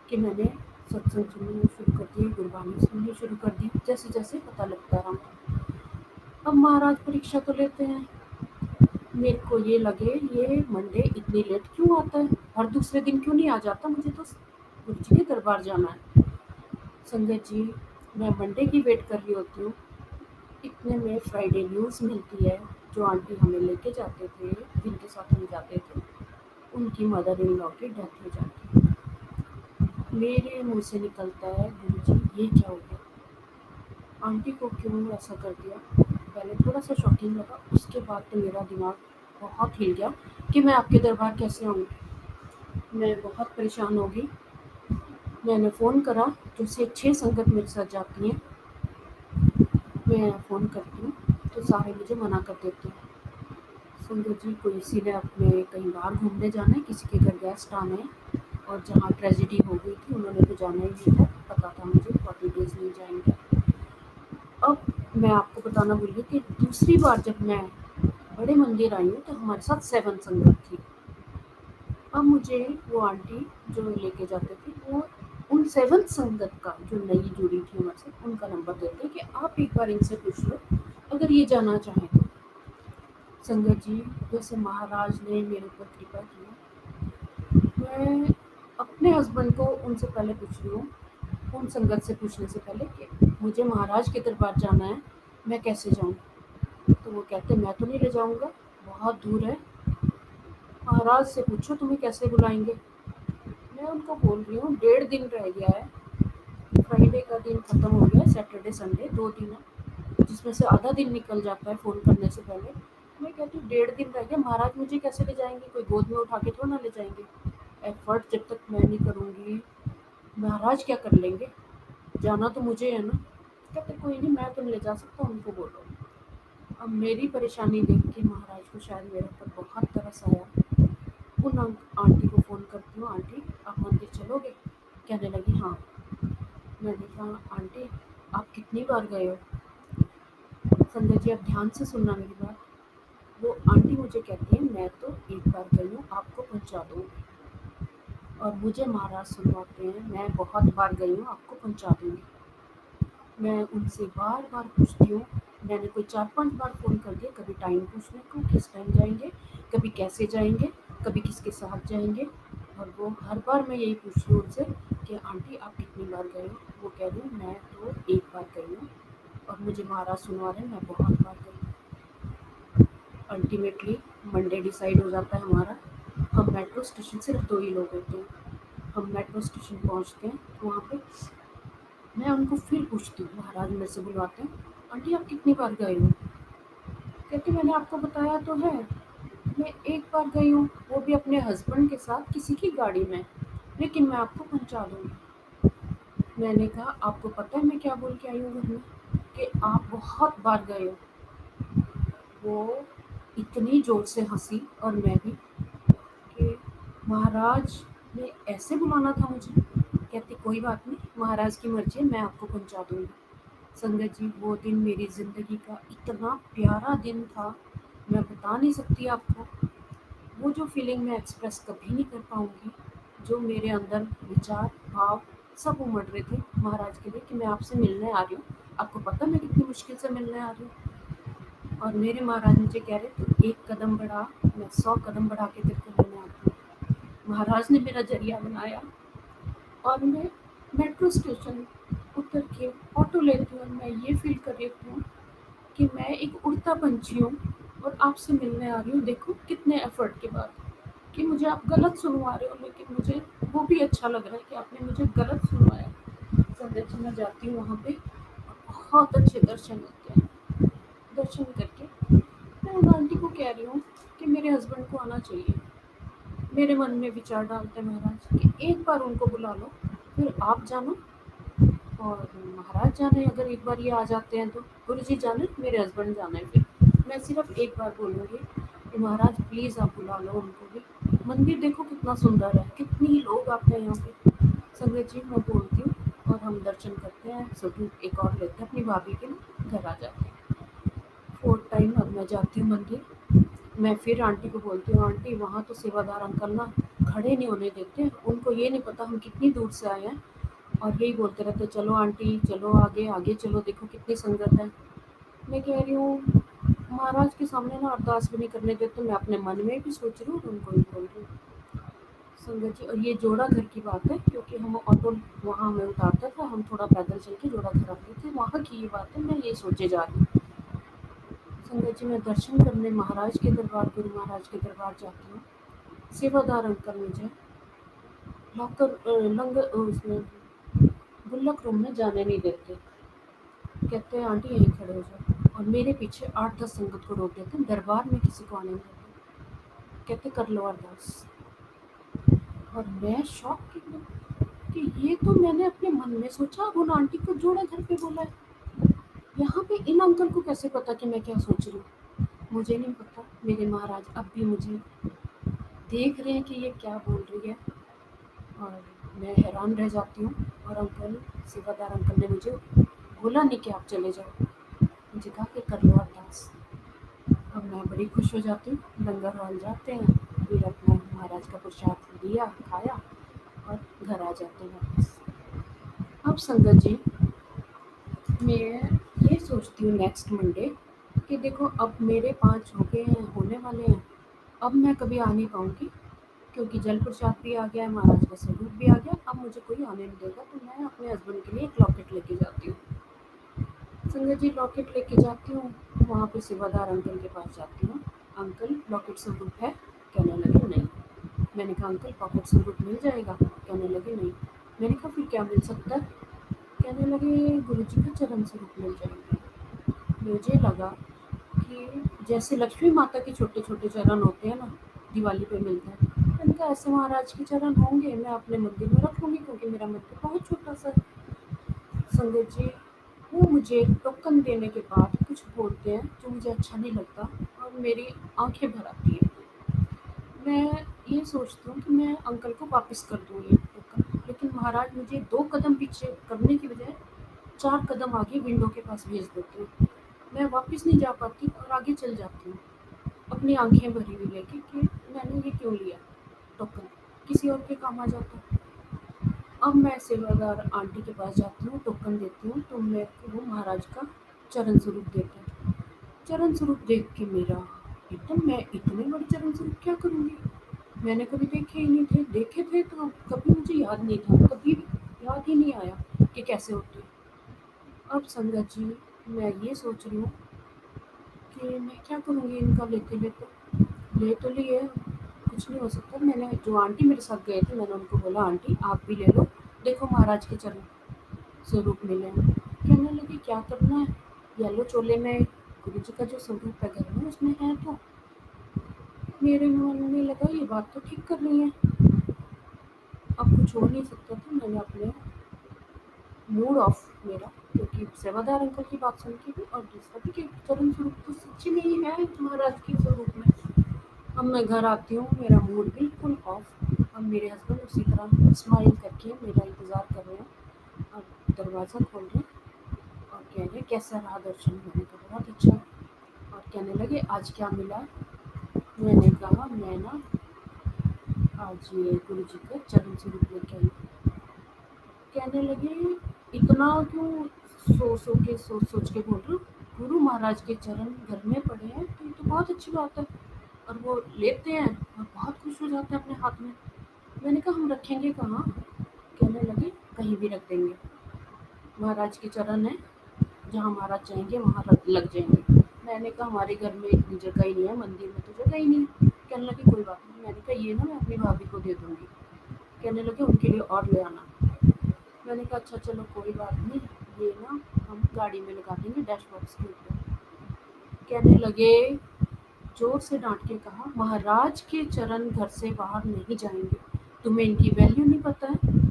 कि मैंने सत्संग सुननी शुरू कर दी, गुरबानी सुननी शुरू कर दी जैसे जैसे पता लगता रहा। अब महाराज परीक्षा तो लेते हैं। मेरे को ये लगे ये मंडे इतनी लेट क्यों आता है, हर दूसरे दिन क्यों नहीं आ जाता, मुझे तो गुरु जी के दरबार जाना है। संगत जी, मैं मंडे की वेट कर रही होती हूँ, इतने में फ्राइडे न्यूज़ मिलती है। जो आंटी हमें लेके जाते थे, जिनके साथ हम जाते थे, उनकी मदर इन लॉ की डेथ हो जाती है। मेरे मुंह से निकलता है, गुरु जी ये क्या हो गया, आंटी को क्यों ऐसा कर दिया। पहले थोड़ा सा शॉकिंग लगा, उसके बाद तो मेरा दिमाग बहुत हिल गया कि मैं आपके दरबार कैसे आऊँगी। मैं बहुत परेशान हो गई। मैंने फ़ोन करा, जो से 6 संगत मेरे साथ जाती हैं, मैं फ़ोन करती हूँ तो सारे मुझे मना कर देते हैं। संगत जी, किसी ने अपने कहीं बाहर घूमने जाना है, किसी के घर गेस्ट आने हैं, और जहाँ ट्रेजिडी हो गई थी उन्होंने तो जाना ही नहीं था, पता था मुझे 40 डेज़ नहीं जाएंगे। अब मैं आपको बताना भूल गई कि दूसरी बार जब मैं बड़े मंदिर आई हूँ तो हमारे साथ 7 संगत थी। अब मुझे वो आंटी जो लेके जाते थे, वो उन 7 संगत का जो नई जुड़ी थी हमारे साथ, उनका नंबर देते कि आप एक बार इनसे पूछ लो अगर ये जाना चाहें तो। संगत जी, जैसे महाराज ने मेरे ऊपर कृपा की, मैं अपने हस्बैंड को उनसे पहले पूछ रही हूँ, उन संगत से पूछने से पहले कि मुझे महाराज के दरबार जाना है, मैं कैसे जाऊँ। तो वो कहते मैं तो नहीं ले जाऊँगा, बहुत दूर है, महाराज से पूछो तुम्हें कैसे बुलाएंगे। मैं उनको बोल रही हूँ 1.5 दिन रह गया है, फ्राइडे का दिन खत्म हो गया, सैटरडे संडे 2 दिन है, जिसमें से आधा दिन निकल जाता है फ़ोन करने से पहले। मैं कहती हूँ 1.5 दिन रह गया, महाराज मुझे कैसे ले जाएंगे, कोई गोद में उठा के थोड़ा ना ले जाएंगे। एफर्ट जब तक मैं नहीं करूँगी, महाराज क्या कर लेंगे, जाना तो मुझे है ना। कहते कोई नहीं, मैं तो नहीं ले जा सकता, उनको बोलो। अब मेरी परेशानी देख के महाराज को शायद मेरे ऊपर बहुत तरस आया। उन आंटी को फ़ोन करती हूँ, आंटी आप मंदिर चलोगे। कहने लगी हाँ। मैंने कहा आंटी आप कितनी बार गए हो। संजय जी, आप ध्यान से सुनना मेरी बात। वो आंटी मुझे कहती है मैं तो एक बार गई हूँ, आपको पहुँचा दूँगी। और मुझे महाराज सुनवाते हैं मैं बहुत बार गई हूँ, आपको पहुँचा दूँगी। मैं उनसे बार बार पूछती हूँ, मैंने कोई 4-5 बार फ़ोन कर दिया, कभी टाइम पूछने को किस टाइम जाएंगे, कभी कैसे जाएंगे, कभी किसके साथ जाएंगे। और वो हर बार मैं यही पूछ रही हूँ उनसे कि आंटी आप कितनी बार गए हो। वो कह रही हूँ मैं तो एक बार गई हूँ, और मुझे महाराज सुनवा रहे हैं मैं बहुत बार गई हूँ। अल्टीमेटली मंडे डिसाइड हो जाता है हमारा। हम मेट्रो स्टेशन, सिर्फ 2 ही लोग होते हैं, हम मेट्रो स्टेशन पहुँचते हैं। वहाँ पे मैं उनको फिर पूछती हूँ, महाराज मेरे से बुलवाते हैं, आंटी आप कितनी बार गए हो। कहती मैंने आपको बताया तो है, मैं एक बार गई हूँ, वो भी अपने हस्बैंड के साथ किसी की गाड़ी में, लेकिन मैं आपको पहुँचा दूँगी। मैंने कहा आपको पता है मैं क्या बोल के आई हूँ घर में, कि आप बहुत बार गए हो। वो इतनी ज़ोर से हंसी और मैं भी, कि महाराज ने ऐसे बुलाना था मुझे। कहती कोई बात नहीं, महाराज की मर्जी है, मैं आपको पहुँचा दूँगी। संगत जी, वो दिन मेरी ज़िंदगी का इतना प्यारा दिन था, मैं बता नहीं सकती आपको। वो जो फीलिंग मैं एक्सप्रेस कभी नहीं कर पाऊँगी, जो मेरे अंदर विचार भाव सब उमड़ रहे थे महाराज के लिए कि मैं आपसे मिलने आ रही हूँ, आपको पता मैं कितनी मुश्किल से मिलने आ रही हूँ। और मेरे महाराज मुझे कह रहे तू एक कदम बढ़ा, मैं 100 कदम बढ़ा के तेरे को लेने आती हूँ। महाराज ने मेरा जरिया बनाया, और मैं मेट्रो स्टेशन उतर के ऑटो लेती हूँ और मैं ये फील कर रही हूँ कि मैं एक उड़ता पंछी हूँ और आपसे मिलने आ रही हूँ। देखो कितने एफर्ट के बाद, कि मुझे आप गलत सुनवा रहे हो, लेकिन मुझे वो भी अच्छा लग रहा है कि आपने मुझे गलत सुनवाया। संगत जी, मैं जाती हूँ वहाँ पे, बहुत अच्छे दर्शन होते हैं। दर्शन करके मैं उन आंटी को कह रही हूँ कि मेरे हस्बैंड को आना चाहिए। मेरे मन में विचार डालते हैं महाराज कि एक बार उनको बुला लो, फिर आप जानो। और महाराज जाने अगर एक बार ये आ जाते हैं तो गुरुजी जाने मेरे हस्बैंड जाने फिर मैं सिर्फ एक बार बोलूँगी कि महाराज प्लीज़ आप बुला लो उनको भी। मंदिर देखो कितना सुंदर है, कितनी ही लोग आते हैं यहाँ पे। संगत जी मैं बोलती हूँ और हम दर्शन करते हैं, सूट एक और लेते हैं अपनी भाभी के लिए, घर आ जाते हैं। फोर्थ टाइम अब मैं जाती हूँ मंदिर। मैं फिर आंटी को बोलती हूँ, आंटी वहाँ तो सेवादार अंकल ना खड़े नहीं होने देते, उनको ये नहीं पता हम कितनी दूर से आए हैं और यही बोलते रहते चलो आंटी चलो आगे आगे चलो, देखो कितनी संगत है। मैं कह रही हूँ महाराज के सामने ना अरदास भी नहीं करने देते, मैं अपने मन में भी सोच रही हूँ और उनको भी बोल रही हूँ। संगत जी और ये जोड़ा घर की बात है, क्योंकि हम ऑटो वहाँ हमें उतारता था, हम थोड़ा पैदल चल के जोड़ा घर आते थे, वहाँ की ये बात है, मैं ये सोचे जा रही हूँ। संगत जी मैं दर्शन करने महाराज के दरबार, गुरु महाराज के दरबार जाती हूँ। सेवादार अंकल मुझे लॉकर लंगर उसमें गुल्लक रूम में जाने नहीं देते, कहते हैं आंटी यहीं खड़े हो जाओ, और मेरे पीछे 8-10 संगत को रोक देते हैं, दरबार में किसी को आने नहीं देते, कहते कर लो अरदास। और मैं शॉक कि ये तो मैंने अपने मन में सोचा, उन आंटी को जोड़ा घर पे बोला है, यहाँ पे इन अंकल को कैसे पता कि मैं क्या सोच रही हूँ? मुझे नहीं पता, मेरे महाराज अब भी मुझे देख रहे हैं कि ये क्या बोल रही है, और मैं हैरान रह जाती हूँ। और अंकल सेवादार अंकल ने मुझे बोला नहीं कि आप चले जाओ, मुझे कहा कि कर लो अरदास। अब मैं बड़ी खुश हो जाती हूँ, लंगर हॉल जाते हैं, फिर अपना महाराज का प्रसाद लिया खाया और घर आ जाते हैं वापस। अब संगत जी मैं ये सोचती हूँ नेक्स्ट मंडे कि देखो अब मेरे 5 हो गए हैं, होने वाले हैं, अब मैं कभी आ नहीं पाऊँगी, क्योंकि जल प्रसाद भी आ गया है, महाराज का स्वरूप भी आ गया, अब मुझे कोई आने नहीं देगा, तो मैं अपने हस्बैंड के लिए एक लॉकेट लेके जाती हूँ। संगत जी लॉकेट लेके जाती हूँ, वहाँ पे सेवादार अंकल के पास जाती हूँ, अंकल लॉकेट स्वरूप है? कहने लगे नहीं। मैंने कहा अंकल पॉकेट स्वरूप मिल जाएगा? कहने लगे नहीं। मैंने कहा फिर क्या मिल सकता है? कहने लगे गुरुजी का चरण स्वरूप मिल जाएगा। मुझे लगा कि जैसे लक्ष्मी माता के छोटे छोटे चरण होते हैं ना, दिवाली पे मिलते हैं, मैंने कहा ऐसे महाराज के चरण होंगे, मैं अपने मंदिर में रख लूँगी, क्योंकि मेरा मंदिर बहुत छोटा सा है। संगत जी वो मुझे टोकन देने के बाद कुछ बोलते हैं जो मुझे अच्छा नहीं लगता, और मेरी आंखें भर आती है। मैं ये सोचती हूँ कि मैं अंकल को वापस कर दूँ ये टोकन, लेकिन महाराज मुझे 2 कदम पीछे करने की बजाय 4 कदम आगे विंडो के पास भेज देते हैं। मैं वापस नहीं जा पाती और आगे चल जाती हूँ, अपनी आंखें भरी हुई लेके कि मैंने ये क्यों लिया टोकन, किसी और के काम आ जाता। अब मैं सेवादार आंटी के पास जाती हूँ, टोकन देती हूँ, तो मेरे को वो महाराज का चरण स्वरूप देते हैं। चरण स्वरूप देख के मेरा एकदम, मैं इतने बड़े चरण स्वरूप क्या करूँगी, मैंने कभी देखे ही नहीं थे, देखे थे तो कभी मुझे याद नहीं था, कभी याद ही नहीं आया कि कैसे होते हैं। अब संगत जी मैं ये सोच रही हूँ कि मैं क्या करूँगी इनका लेते लेते, ले तो लिए कुछ नहीं हो सकता। मैंने जो आंटी मेरे साथ गए थे मैंने उनको बोला आंटी आप भी ले लो, देखो महाराज के चरण स्वरूप मिले हैं। कहने लगी क्या करना है, येलो चोले में गुरु जी का जो स्वरूप है घर में उसमें है, तो मेरे मन में लगा ये बात तो ठीक कर रही है, अब कुछ हो नहीं सकता था। मैंने अपने मूड ऑफ मेरा, क्योंकि सेवादार अंकल की बात सुन के भी और दूसरा भी कि चरण स्वरूप तो सच्ची में ही है महाराज के स्वरूप में। अब मैं घर आती हूँ, मेरा मूड बिल्कुल ऑफ, अब मेरे हस्बैंड उसी तरह स्माइल करके मेरा इंतज़ार कर रहे हैं और दरवाज़ा खोल रहे हैं और कह रहे कैसा रहा दर्शन, मैंने कहा बहुत अच्छा। और कहने लगे आज क्या मिला, मैंने कहा मैं ना आज ये गुरु जी का चरण स्वरूप लेके आई। कहने लगे इतना क्यों सोच सोच के बोल रहे हो, गुरु महाराज के चरण घर में पड़े हैं तो ये तो बहुत अच्छी बात है। और वो लेते हैं और बहुत खुश हो जाते हैं अपने हाथ में। मैंने कहा हम रखेंगे कहाँ? कहने लगे कहीं भी रख देंगे, महाराज के चरण है, जहाँ महाराज चाहेंगे वहाँ लग जाएंगे। मैंने कहा हमारे घर में इतनी जगह ही नहीं है, मंदिर में तो जगह ही नहीं है। कहने लगे कोई बात नहीं। मैंने कहा ये ना मैं अपनी भाभी को दे दूँगी। कहने लगे उनके लिए और ले आना। मैंने कहा अच्छा चलो कोई बात नहीं, ये ना हम गाड़ी में लगा देंगे डैश बॉक्स के ऊपर। कहने लगे जोर से डांट के कहा महाराज के चरण घर से बाहर नहीं जाएंगे, तुम्हें इनकी वैल्यू नहीं पता है,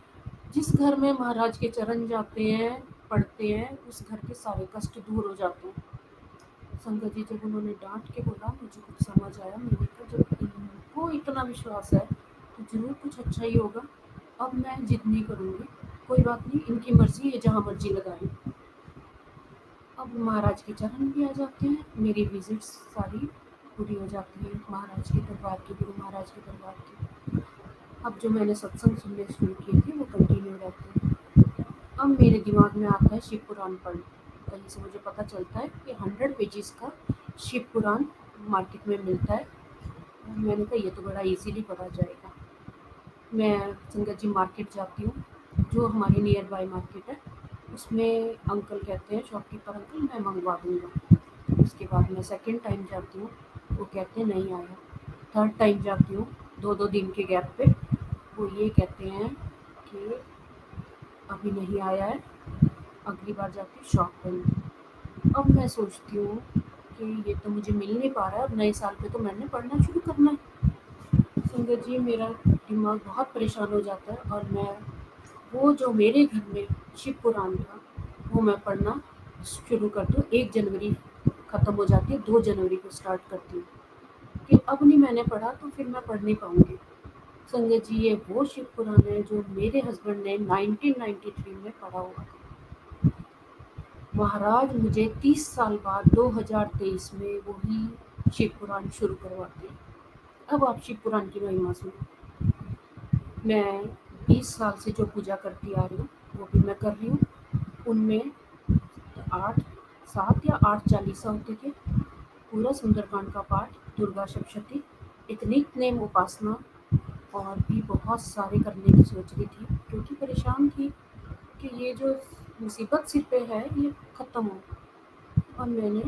जिस घर में महाराज के चरण जाते हैं, पढ़ते हैं, उस घर के सारे कष्ट दूर हो जाते हैं। संगत जी जब उन्होंने डांट के बोला, मुझे कुछ समझ आया। मैंने कहा जब इनको इतना विश्वास है तो जरूर कुछ अच्छा ही होगा। अब मैं जिद नहीं करूँगी, कोई बात नहीं, इनकी मर्जी है, जहाँ मर्जी लगाएं। अब महाराज के चरण भी आ जाते हैं, मेरी विजिट्स सारी पूरी हो जाती है महाराज के दरबार की, गुरु महाराज के दरबार की। अब जो मैंने सत्संग सुनने शुरू किए थे वो कंटिन्यू रहते हैं। अब मेरे दिमाग में आता है शिव पुराण पढ़, कहीं से मुझे पता चलता है कि 100 पेजेस का शिव पुराण मार्केट में मिलता है। मैंने कहा ये तो बड़ा इजीली पढ़ा जाएगा। मैं संगत जी मार्केट जाती हूँ, जो हमारी नियर बाय मार्केट है, उसमें अंकल कहते हैं, शॉपकीपर अंकल, मैं मंगवा दूँगा। उसके बाद मैं सेकंड टाइम जाती हूँ, वो कहते हैं नहीं आया। थर्ड टाइम जाती हूँ, 2-2 दिन के गैप पे, वो ये कहते हैं कि अभी नहीं आया है, अगली बार जाके शॉप पर। अब मैं सोचती हूँ कि ये तो मुझे मिल नहीं पा रहा है, अब नए साल पे तो मैंने पढ़ना शुरू करना है। संगत जी मेरा दिमाग बहुत परेशान हो जाता है और मैं वो जो मेरे घर में शिव पुराण था वो मैं पढ़ना शुरू करती हूँ। 1 जनवरी ख़त्म हो जाती है, 2 जनवरी को स्टार्ट करती हूँ कि अब नहीं मैंने पढ़ा तो फिर मैं पढ़ नहीं पाऊँगी। संगत जी ये वो शिव पुराण है जो मेरे हस्बैंड ने 1993 में पढ़ा हुआ था। महाराज मुझे 30 साल बाद 2023 में वही शिव पुराण शुरू करवाते हैं। अब आप शिव पुराण की महिमा सुनो। मैं 20 साल से जो पूजा करती आ रही हूँ वो भी मैं कर रही हूँ। उनमें 7 या 8 चालीसा होते थे, पूरा सुंदरकांड का पाठ, दुर्गा सप्तशती, एक नित्य उपासना, और भी बहुत सारे करने की सोच रही थी क्योंकि परेशान थी कि ये जो मुसीबत सिर पे है ये ख़त्म हो। और मैंने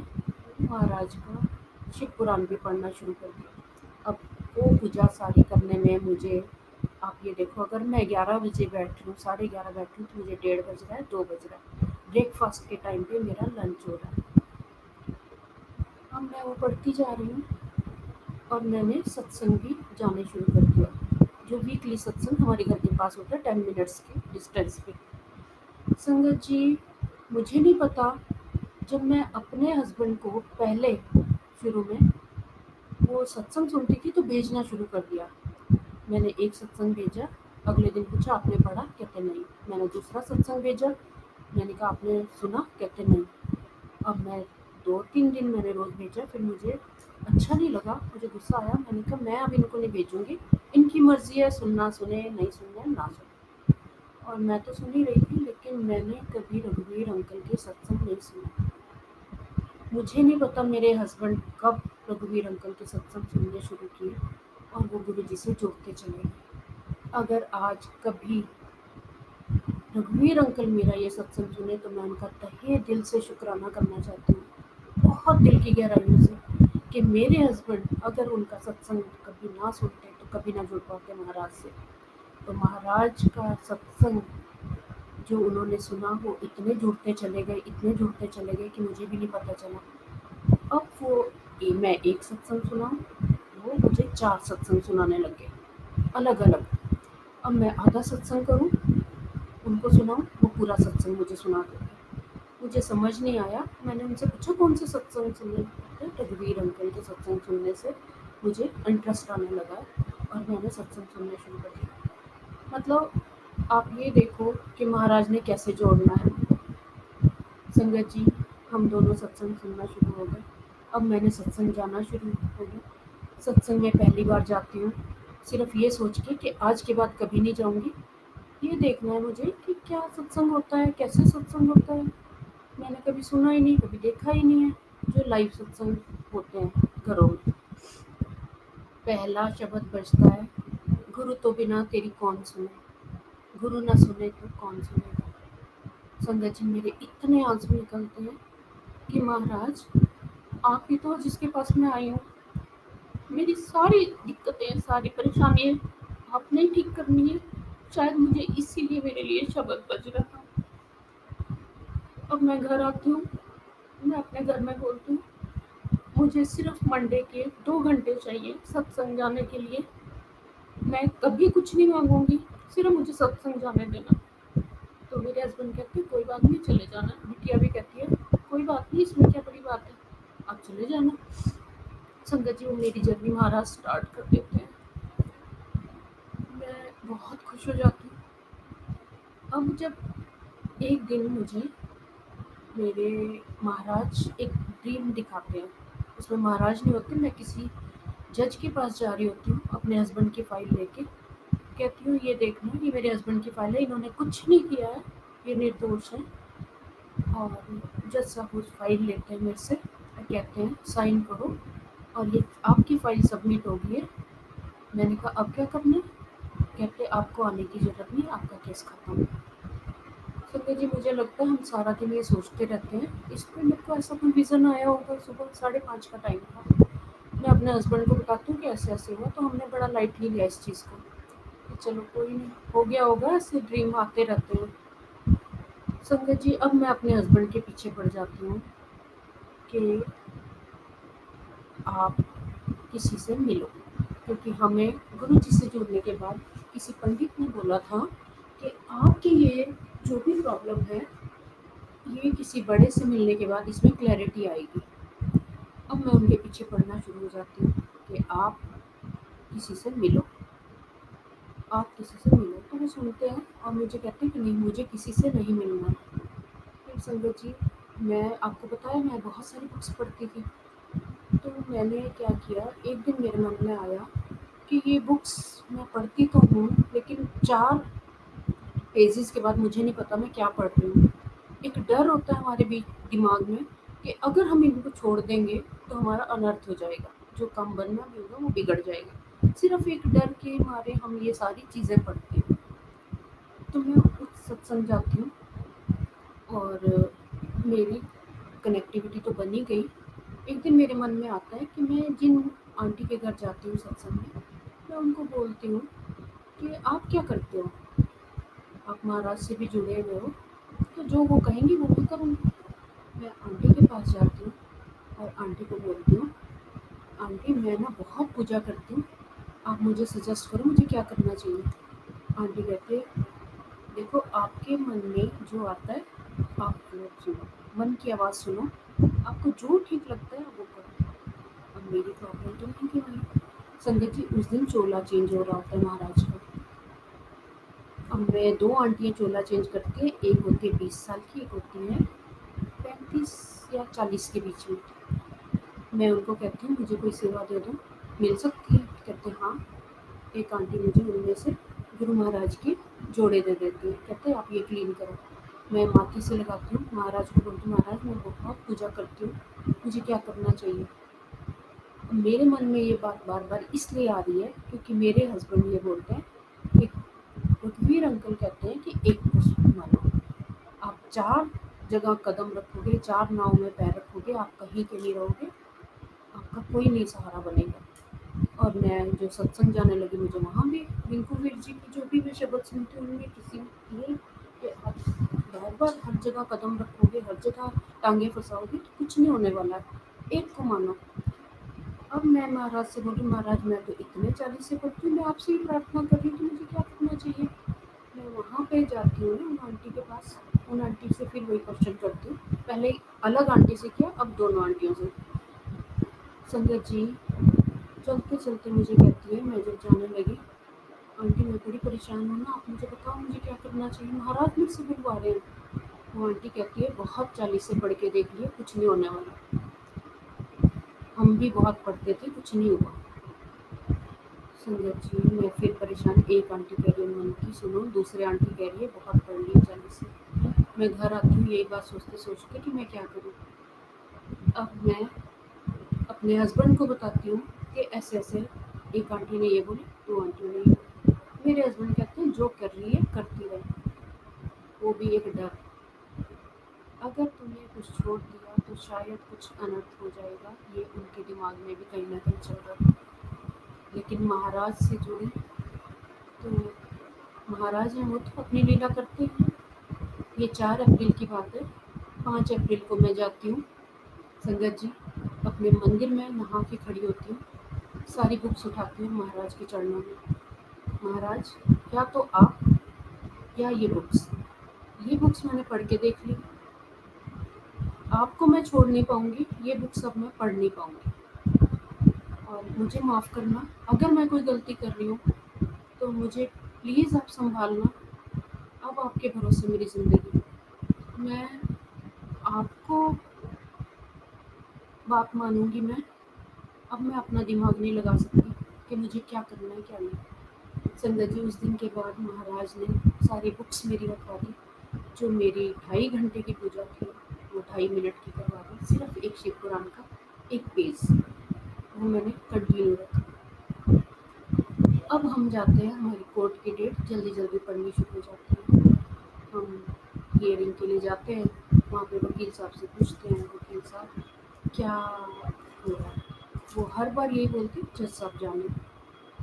महाराज का शिव पुराण भी पढ़ना शुरू कर दिया। अब वो पूजा सारी करने में मुझे, आप ये देखो, अगर मैं 11 बजे बैठ रही हूँ, 11:30 बैठ रही हूँ तो मुझे 1:30 बज रहा है, 2 बज रहा है, ब्रेकफास्ट के टाइम पे मेरा लंच हो रहा है। अब मैं वो पढ़ती जा रही हूँ और मैंने सत्संग भी जाने शुरू कर दिया, जो वीकली सत्संग हमारे घर के पास होता है, 10 मिनट्स के डिस्टेंस पे। संगत जी मुझे नहीं पता, जब मैं अपने हस्बैंड को पहले शुरू में वो सत्संग सुनती थी तो भेजना शुरू कर दिया। मैंने एक सत्संग भेजा, अगले दिन पूछा आपने पढ़ा, कहते नहीं। मैंने दूसरा सत्संग भेजा, मैंने कहा आपने सुना, कहते नहीं। अब मैं 2-3 दिन मैंने रोज़ भेजा, फिर मुझे अच्छा नहीं लगा, मुझे गुस्सा आया। मैंने कहा मैं अब इनको नहीं भेजूंगी, इनकी मर्जी है, सुनना सुने, नहीं सुनना ना सुने। और मैं तो सुन ही रही थी, लेकिन मैंने कभी रघुवीर अंकल के सत्संग नहीं सुना। मुझे नहीं पता मेरे हस्बैंड कब रघुवीर अंकल के सत्संग सुनने शुरू किए और वो गुरु जी से जुड़ते चले गए। अगर आज कभी रघुवीर अंकल मेरा ये सत्संग सुने तो मैं उनका तहे दिल से शुक्राना करना चाहती हूँ, बहुत दिल की गहराइयों से, कि मेरे हस्बैंड अगर उनका सत्संग कभी ना सुनते तो कभी ना जुड़ पाते महाराज से। तो महाराज का सत्संग जो उन्होंने सुना वो इतने जुड़ते चले गए, इतने जुड़ते चले गए कि मुझे भी नहीं पता चला। अब वो मैं एक सत्संग सुनाऊँ, वो मुझे 4 सत्संग सुनाने लग गए अलग अलग। अब मैं आधा सत्संग करूँ, उनको सुनाऊँ, वो पूरा सत्संग मुझे सुना देते। मुझे समझ नहीं आया, मैंने उनसे पूछा कौन से सत्संग सुनने? कहते रघुवीर अंकल के सत्संग सुनने से मुझे इंटरेस्ट आने लगा और मैंने सत्संग सुनने शुरू कर दिया। मतलब आप ये देखो कि महाराज ने कैसे जोड़ना है। संगत जी हम दोनों सत्संग सुनना शुरू हो गए। अब मैंने सत्संग जाना शुरू हो गया। सत्संग में पहली बार जाती हूँ सिर्फ ये सोच के कि आज के बाद कभी नहीं जाऊँगी। ये देखना है मुझे कि क्या सत्संग होता है, कैसे सत्संग होता है। मैंने कभी सुना ही नहीं, कभी देखा ही नहीं है जो लाइव सत्संग होते हैं घरों में। पहला शब्द बजता है, गुरु तो बिना तेरी कौन सुने, गुरु ना सुने तो कौन सुनेगा। संगत जी मेरे इतने आंसू निकलते हैं कि महाराज आप ही तो जिसके पास मैं आई हूँ, मेरी सारी दिक्कतें, सारी परेशानियाँ आपने ही ठीक करनी है। शायद मुझे इसीलिए मेरे लिए शब्द बज रहा था। अब मैं घर आती हूँ, मैं अपने घर में बोलती हूँ मुझे सिर्फ मंडे के 2 घंटे चाहिए सत्संग जाने के लिए। मैं कभी कुछ नहीं मांगूंगी, सिर्फ मुझे सत्संग जाने देना। तो मेरे हस्बैंड कहते हैं कोई बात नहीं, चले जाना। बिटिया भी कहती है कोई बात नहीं, इसमें क्या बड़ी बात है, आप चले जाना। संगत जी, वो मेरी जर्नी महाराज स्टार्ट कर देते हैं। मैं बहुत खुश हो जाती हूँ। अब जब एक दिन मुझे मेरे महाराज एक ड्रीम दिखाते हैं, उसमें महाराज नहीं होते, मैं किसी जज के पास जा रही होती हूँ अपने हस्बैंड की फाइल लेके। कहती हूँ ये देखना, ये मेरे हस्बैंड की फाइल है, इन्होंने कुछ नहीं किया है, ये निर्दोष है। और जज साहब उस फाइल लेते हैं मेरे से और कहते हैं साइन करो और ये आपकी फाइल सबमिट होगी है। मैंने कहा अब क्या करना है? कहते आपको आने की ज़रूरत नहीं, आपका केस खत्म है। सुबह जी, मुझे लगता है हम सारा दिन ये सोचते रहते हैं। इस पर मेरे को ऐसा कोई विज़न आया होगा, सुबह 5:30 का टाइम था। मैं अपने हस्बैंड को बताती हूँ कि ऐसे ऐसे हुआ, तो हमने बड़ा लाइटली लिया इस चीज़ को कि चलो कोई नहीं, हो गया होगा, ऐसे ड्रीम आते रहते हैं। संगत जी, अब मैं अपने हस्बैंड के पीछे पड़ जाती हूँ कि आप किसी से मिलो, क्योंकि हमें गुरु जी से जुड़ने के बाद किसी पंडित ने बोला था कि आपकी ये जो भी प्रॉब्लम है, ये किसी बड़े से मिलने के बाद इसमें क्लैरिटी आएगी। अब मैं उनके पीछे पड़ना शुरू हो जाती हूँ कि आप किसी से मिलो, आप किसी से मिलो। तो वो सुनते हैं और मुझे कहते हैं कि नहीं, मुझे किसी से नहीं मिलना है। फिर संगत जी, मैं आपको बताया मैं बहुत सारी बुक्स पढ़ती थी। तो मैंने क्या किया, एक दिन मेरे मन में आया कि ये बुक्स मैं पढ़ती तो हूँ, लेकिन 4 पेजेस के बाद मुझे नहीं पता मैं क्या पढ़ रही हूँ। एक डर होता है हमारे बीच दिमाग में कि अगर हम इनको छोड़ देंगे तो हमारा अनर्थ हो जाएगा, जो काम बनना भी होगा वो बिगड़ जाएगा। सिर्फ एक डर के मारे हम ये सारी चीज़ें पढ़ते हैं। तो मैं उस सत्संग जाती हूँ और मेरी कनेक्टिविटी तो बनी गई। एक दिन मेरे मन में आता है कि मैं जिन आंटी के घर जाती हूँ सत्संग में, मैं उनको बोलती हूँ कि आप क्या करते हो, आप महाराज से भी जुड़े हुए हो, तो जो वो कहेंगी वो भी करूँगी। मैं आंटी के पास जाती हूँ और आंटी को बोलती हूँ, आंटी मैं ना बहुत पूजा करती हूँ, आप मुझे सजेस्ट करो मुझे क्या करना चाहिए। आंटी कहती है देखो, आपके मन में जो आता है आप वो सुनो, मन की आवाज़ सुनो, आपको जो ठीक लगता है वो करो। अब मेरी प्रॉब्लम तो नहीं थी भाई। संगत जी, उस दिन चोला चेंज हो रहा होता है महाराज का। अब मैं 2 आंटियाँ चोला चेंज करती हैं, एक होती है 20 साल की, एक होती है 35 या 40 के बीच में। मैं उनको कहती हूँ मुझे कोई सेवा दे दो, मिल सकती है? कहते हैं हाँ। एक आंटी मुझे उनमें से गुरु महाराज के जोड़े दे देती है, कहते हैं आप ये क्लीन करो। मैं माथे से लगाती हूँ, महाराज को बोलती हूँ महाराज मैं बहुत पूजा करती हूँ, मुझे क्या करना चाहिए। मेरे मन में ये बात बार बार इसलिए आ रही है क्योंकि मेरे हस्बैंड ये बोलते हैं कि रघुवीर अंकल कहते हैं कि एक को मानो, आप 4 जगह कदम रखोगे, 4 नाव में पैर रखोगे, आप कहीं के नहीं रहोगे, आपका कोई नहीं सहारा बनेगा। और मैं जो सत्संग जाने लगी, मुझे वहाँ भी रिंकू वीर जी की जो भी मैं शब्द सुनती हूँ उनमें किसी ये कि आप बार बार हर जगह कदम रखोगे, हर जगह टांगे फंसाओगे तो कुछ नहीं होने वाला है, एक को मानो। अब मैं महाराज से बोली महाराज मैं तो इतने 40 से पढ़ती हूँ, मैं आपसे ही प्रार्थना कर रही हूँ, तो मुझे क्या करना चाहिए। मैं वहाँ पे जाती हूँ उन आंटी के पास, उन आंटी से फिर वही क्वेश्चन करती हूँ, पहले अलग आंटी से किया, अब दोनों आंटियों से। संगत जी, चलते चलते मुझे कहती है, मैं जब जाने लगी, आंटी मैं बड़ी परेशान हूँ ना, आप मुझे बताओ मुझे क्या करना चाहिए, महाराज मुझसे बुलवा रहे हैं। वो आंटी कहती है बहुत 40 से पढ़ के देख लिए, कुछ नहीं होने वाला, हम भी बहुत पढ़ते थे, कुछ नहीं हुआ। संगत जी, मैं फिर परेशान, एक आंटी कह रही है मन की सुनो, दूसरे आंटी कह रही है बहुत पढ़ ली 40 से। मैं घर आती हूँ यही बात सोचते सोचते कि मैं क्या करूँ। अब मैं अपने हस्बैंड को बताती हूँ कि ऐसे ऐसे एक आंटी ने ये बोली, 2 आंटियों ने ये बोली। मेरे हस्बैंड कहते हैं जो कर रही है करती रहे, वो भी एक डर, अगर तुमने कुछ छोड़ दिया तो शायद कुछ अनर्थ हो जाएगा, ये उनके दिमाग में भी कहीं ना कहीं चल रहा था। लेकिन महाराज से जुड़ी तो महाराज हैं, वो तो अपनी लीला करते हैं। ये 4 अप्रैल की बात है। 5 अप्रैल को मैं जाती हूँ संगत जी, अपने मंदिर में नहा के खड़ी होती हूँ, सारी बुक्स उठाती हूँ महाराज के चरणों में। महाराज, या तो आप या ये बुक्स, ये बुक्स मैंने पढ़ के देख ली, आपको मैं छोड़ नहीं पाऊंगी, ये बुक्स अब मैं पढ़ नहीं पाऊंगी, और मुझे माफ़ करना अगर मैं कोई गलती कर रही हूँ, तो मुझे प्लीज़ आप संभालना। अब आपके भरोसे मेरी ज़िंदगी, मैं आपको बात मानूंगी मैं। अब मैं अपना दिमाग नहीं लगा सकती कि मुझे क्या करना है क्या नहीं। संगत जी, उस दिन के बाद महाराज ने सारी बुक्स मेरी रखवा दी। जो मेरी 2.5 घंटे की पूजा थी वो 2.5 मिनट की करवा दी, सिर्फ एक शिव पुराण का एक पेज वो मैंने कंटिन्यू रखा। अब हम जाते हैं, हमारी कोर्ट की डेट जल्दी जल्दी पढ़नी शुरू हो जाती है। हम हियरिंग के लिए जाते हैं, वहाँ पे वकील साहब से पूछते हैं, वकील साहब क्या हो रहा है। वो हर बार यही बोलते जज साहब जाने।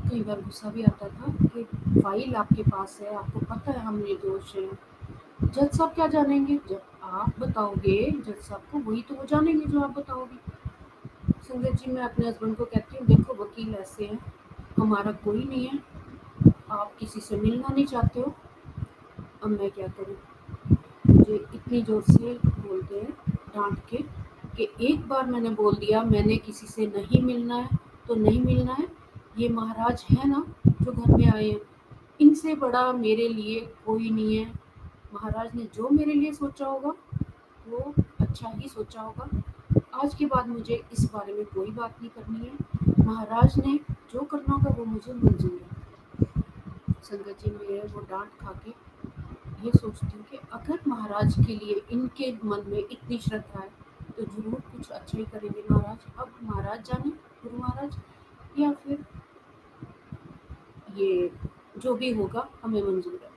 कई बार गुस्सा भी आता था कि फाइल आपके पास है, आपको पता है हम निर्दोष हैं, जज साहब क्या जानेंगे, जब आप बताओगे जज साहब को वही तो वो जानेंगे जो आप बताओगे। संगत जी, मैं अपने हस्बैंड को कहती हूँ देखो वकील ऐसे हैं, हमारा कोई नहीं है, आप किसी से मिलना नहीं चाहते हो, अब मैं क्या करूँ। मुझे इतनी ज़ोर से बोलते हैं डांट के कि एक बार मैंने बोल दिया मैंने किसी से नहीं मिलना है तो नहीं मिलना है। ये महाराज है ना जो घर में आए हैं, इनसे बड़ा मेरे लिए कोई नहीं है। महाराज ने जो मेरे लिए सोचा होगा वो अच्छा ही सोचा होगा। आज के बाद मुझे इस बारे में कोई बात नहीं करनी है। महाराज ने जो करना होगा वो मुझे मंजूर है। संगत जी, मैं वो डांट खा के ये सोचती हूँ कि अगर महाराज के लिए इनके मन में इतनी श्रद्धा है तो जरूर कुछ अच्छा ही करेंगे महाराज। अब महाराज जाने, गुरु महाराज, या फिर ये जो भी होगा हमें मंजूर है।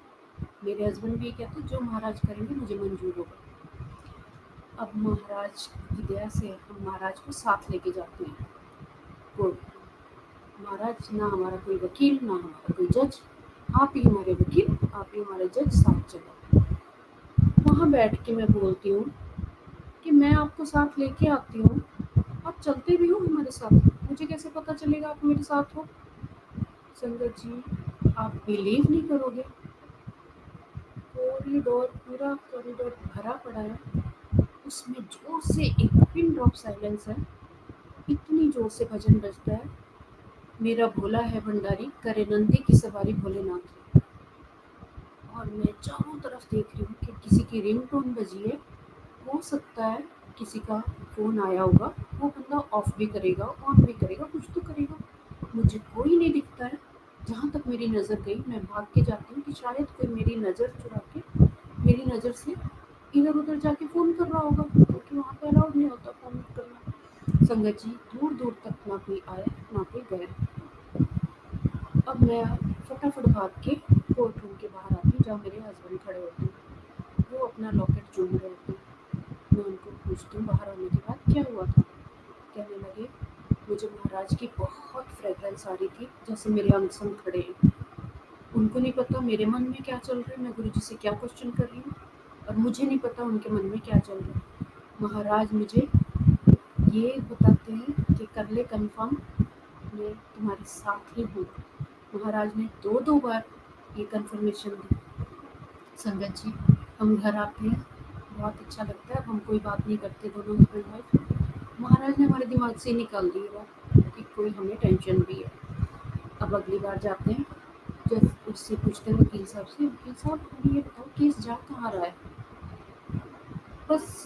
मेरे हस्बैंड भी कहते जो महाराज करेंगे मुझे मंजूर होगा। अब महाराज की दया से हम महाराज को साथ लेके जाते हैं कोर्ट। महाराज ना हमारा कोई वकील ना हमारा कोई जज, आप ही हमारे वकील, आप ही हमारे जज, साथ चलो। वहाँ बैठ के मैं बोलती हूँ कि मैं आपको साथ लेके आती हूँ, आप चलते भी हो हमारे साथ, मुझे कैसे पता चलेगा आप मेरे साथ हो। संगत जी, आप बिलीव नहीं करोगे, कॉरिडोर पूरा कॉरिडोर भरा पड़ा है, उसमें जोर से एक पिन ड्रॉप साइलेंस है, इतनी जोर से भजन बजता है, मेरा भोला है भंडारी करे नंदी की सवारी भोलेनाथ। और मैं चारों तरफ देख रही हूँ कि किसी की रिंगटोन बजी है, हो सकता है किसी का फ़ोन आया होगा, वो बंदा ऑफ भी करेगा ऑन भी करेगा, कुछ तो करेगा। मुझे कोई नहीं दिखता है। जहाँ तक मेरी नज़र गई मैं भाग के जाती हूँ कि शायद कोई मेरी नज़र चुरा के मेरी नज़र से इधर उधर जाके फ़ोन कर रहा होगा, क्योंकि वहाँ पे अलाउड नहीं होता फ़ोन करना। संगत जी, दूर दूर तक ना कोई आया ना कोई गया। अब मैं फटाफट भाग के कोर्ट रूम के बाहर आती हूँ जहाँ मेरे हस्बैंड खड़े होते हैं, वो अपना लॉकेट चुन रहे होते हैं। मैं उनको पूछती हूँ बाहर आने के बाद क्या हुआ था। कहने लगे मुझे महाराज की बहुत फ्रेगरेंस आ रही थी, जैसे मेरे अंग संग खड़े हैं। उनको नहीं पता मेरे मन में क्या चल रहा है, मैं गुरु जी से क्या क्वेश्चन कर रही हूँ, और मुझे नहीं पता उनके मन में क्या चल रहा है। महाराज मुझे ये बताते हैं कि कर ले कन्फर्म, मैं तुम्हारे साथ ही हूँ। महाराज ने दो दो बार ये कंफर्मेशन दी। संगत जी, हम घर आते हैं, बहुत अच्छा लगता है, अब हम कोई बात नहीं करते दोनों हस्बैंड वाइफ। महाराज ने हमारे दिमाग से निकाल दी बात कि कोई हमें टेंशन भी है। अब अगली बार जाते हैं, जब उससे पूछते हैं वकील साहब से, वकील साहब हमें ये बताओ केस जा कहाँ रहा है। बस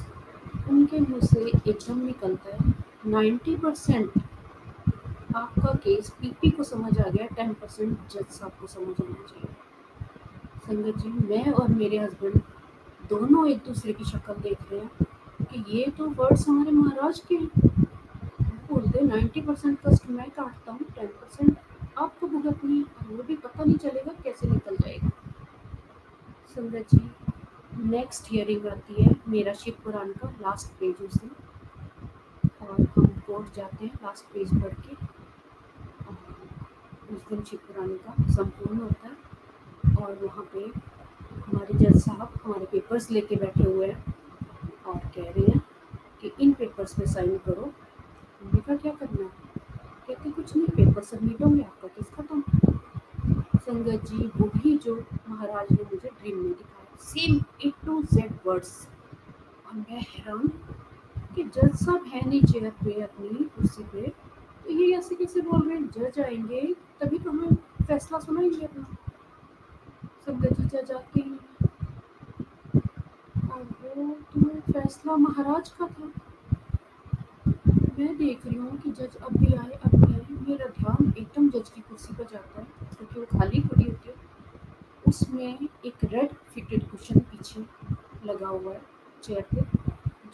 उनके मुँह से एकदम निकलता है 90% आपका केस पीपी को समझ आ गया, 10% जज साहब को समझ आना चाहिए। संगत जी, मैं और मेरे हस्बैंड दोनों एक दूसरे की शक्ल देख रहे हैं कि ये तो वर्ड्स हमारे महाराज के हैं। बोलते 90% कष्ट मैं काटता हूँ, 10% आपको भुगतनी है, और वो भी पता नहीं चलेगा कैसे निकल जाएगा। संगत जी, नेक्स्ट हियरिंग आती है, मेरा शिव पुराण का लास्ट पेज उस दिन, और हम कोर्ट जाते हैं लास्ट पेज पढ़ के। और उस दिन शिव पुराण का संपूर्ण होता है, और वहाँ पे हमारे जज साहब हमारे पेपर्स लेके बैठे हुए हैं और कह रहे हैं कि इन पेपर्स पे साइन करो। हमने कहा क्या करना है, कहते कुछ नहीं, पेपर सबमिट होंगे आपका केस खत्म। संगत जी, वो भी जो महाराज ने मुझे ड्रीम में दिखाया, same A to Z words. और मैं हैरान कि जज साहब है नहीं चेयर पे, अपनी कुर्सी पे, तो ये ऐसे कैसे बोल रहे हैं? जज आएंगे तभी तो हमें फैसला सुनाएंगे अपना। संगत जी जज आके ही नहीं, और वो तुम्हें फैसला महाराज का था। मैं देख रही हूँ कि जज अब भी आए, अब भी आए। मेरा ध्यान एकदम जज की कुर्सी पर जाता है, क्योंकि वो खाली खड़ी होती है। उसमें एक रेड फिटेड कुशन पीछे लगा हुआ है चेयर पे,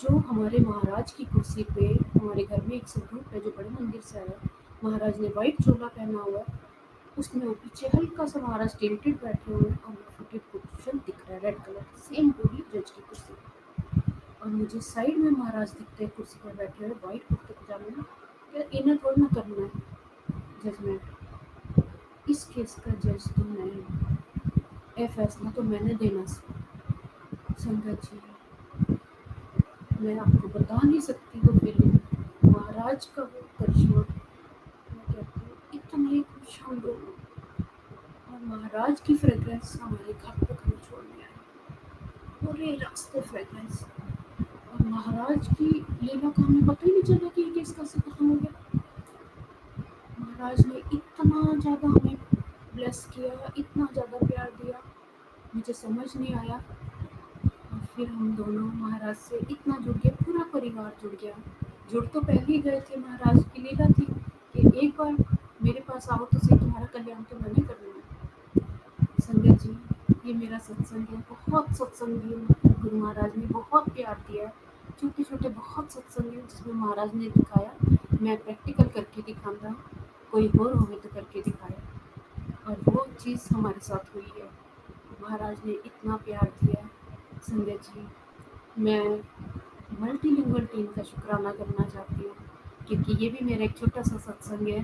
जो हमारे महाराज की कुर्सी पे। हमारे घर में एक स्वरूप है जो बड़े मंदिर से आया है। महाराज ने व्हाइट चोला पहना हुआ है, उसमें वो पीछे हल्का सा महाराज टिल्टेड बैठे हुए हैं, और फिटेड कुशन दिख रहा है रेड कलर, सेम पूरी जज की कुर्सी। और मुझे साइड में महाराज दिखते हैं कुर्सी पर बैठे हुए व्हाइट कुर्ते पजामे में। क्या इन्हें थोड़ा ना करना है जजमेंट? इस केस का जज तो मैं हूँ, ये फैसला तो मैंने देना। संगत जी, मैं आपको बता नहीं सकती वो फीलिंग, महाराज का वो करिश्मा। मैं कहती हूँ इतने खुश हम लोग, और महाराज की फ्रेग्रेंस हमारे घर तक हमें छोड़ने आई, पूरे रास्ते फ्रेग्रेंस। और महाराज की लीला का हमें पता ही नहीं चला कि ये केस कैसे खत्म हो गया। महाराज ने इतना ज़्यादा हमें ब्लेस किया, इतना ज़्यादा प्यार दिया, मुझे समझ नहीं आया। और फिर हम दोनों महाराज से इतना जुड़ गए, पूरा परिवार जुड़ गया। जुड़ तो पहले ही गए थे, महाराज की लीला थी कि एक बार मेरे पास आओ तो सही, तुम्हारा कल्याण तो मैंने करना है। संगत जी, ये मेरा सत्संग है, बहुत सत्संग है। गुरु महाराज ने बहुत प्यार दिया है। छोटे छोटे बहुत सत्संग है जिसमें महाराज ने दिखाया, मैं प्रैक्टिकल करके दिखाता, कोई और होवे तो करके दिखाया। और वो चीज़ हमारे साथ हुई है। महाराज ने इतना प्यार दिया है। संगत जी, मैं मल्टीलिंगुअल टीम का शुक्राना करना चाहती हूँ, क्योंकि ये भी मेरा एक छोटा सा सत्संग है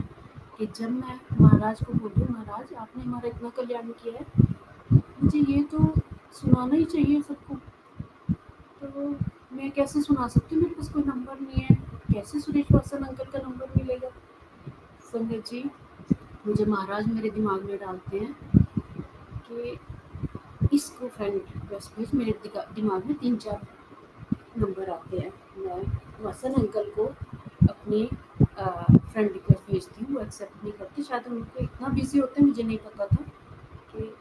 कि जब मैं महाराज को बोलूँ, महाराज आपने हमारा इतना कल्याण किया है, मुझे ये तो सुनाना ही चाहिए सबको। तो मैं कैसे सुना सकती हूँ? मेरे पास कोई नंबर नहीं है, कैसे सुरेश वासन अंकल का नंबर मिलेगा? संगत जी, मुझे महाराज मेरे दिमाग में डालते हैं कि इसको फ्रेंड रिक्वेस्ट भेज। मेरे दिमाग में 3-4 नंबर आते हैं। मैं वासन अंकल को अपनी फ्रेंड रिक्वेस्ट भेजती हूँ, वो एक्सेप्ट नहीं करते। शायद उनको इतना बिजी होते हैं, मुझे नहीं पता था कि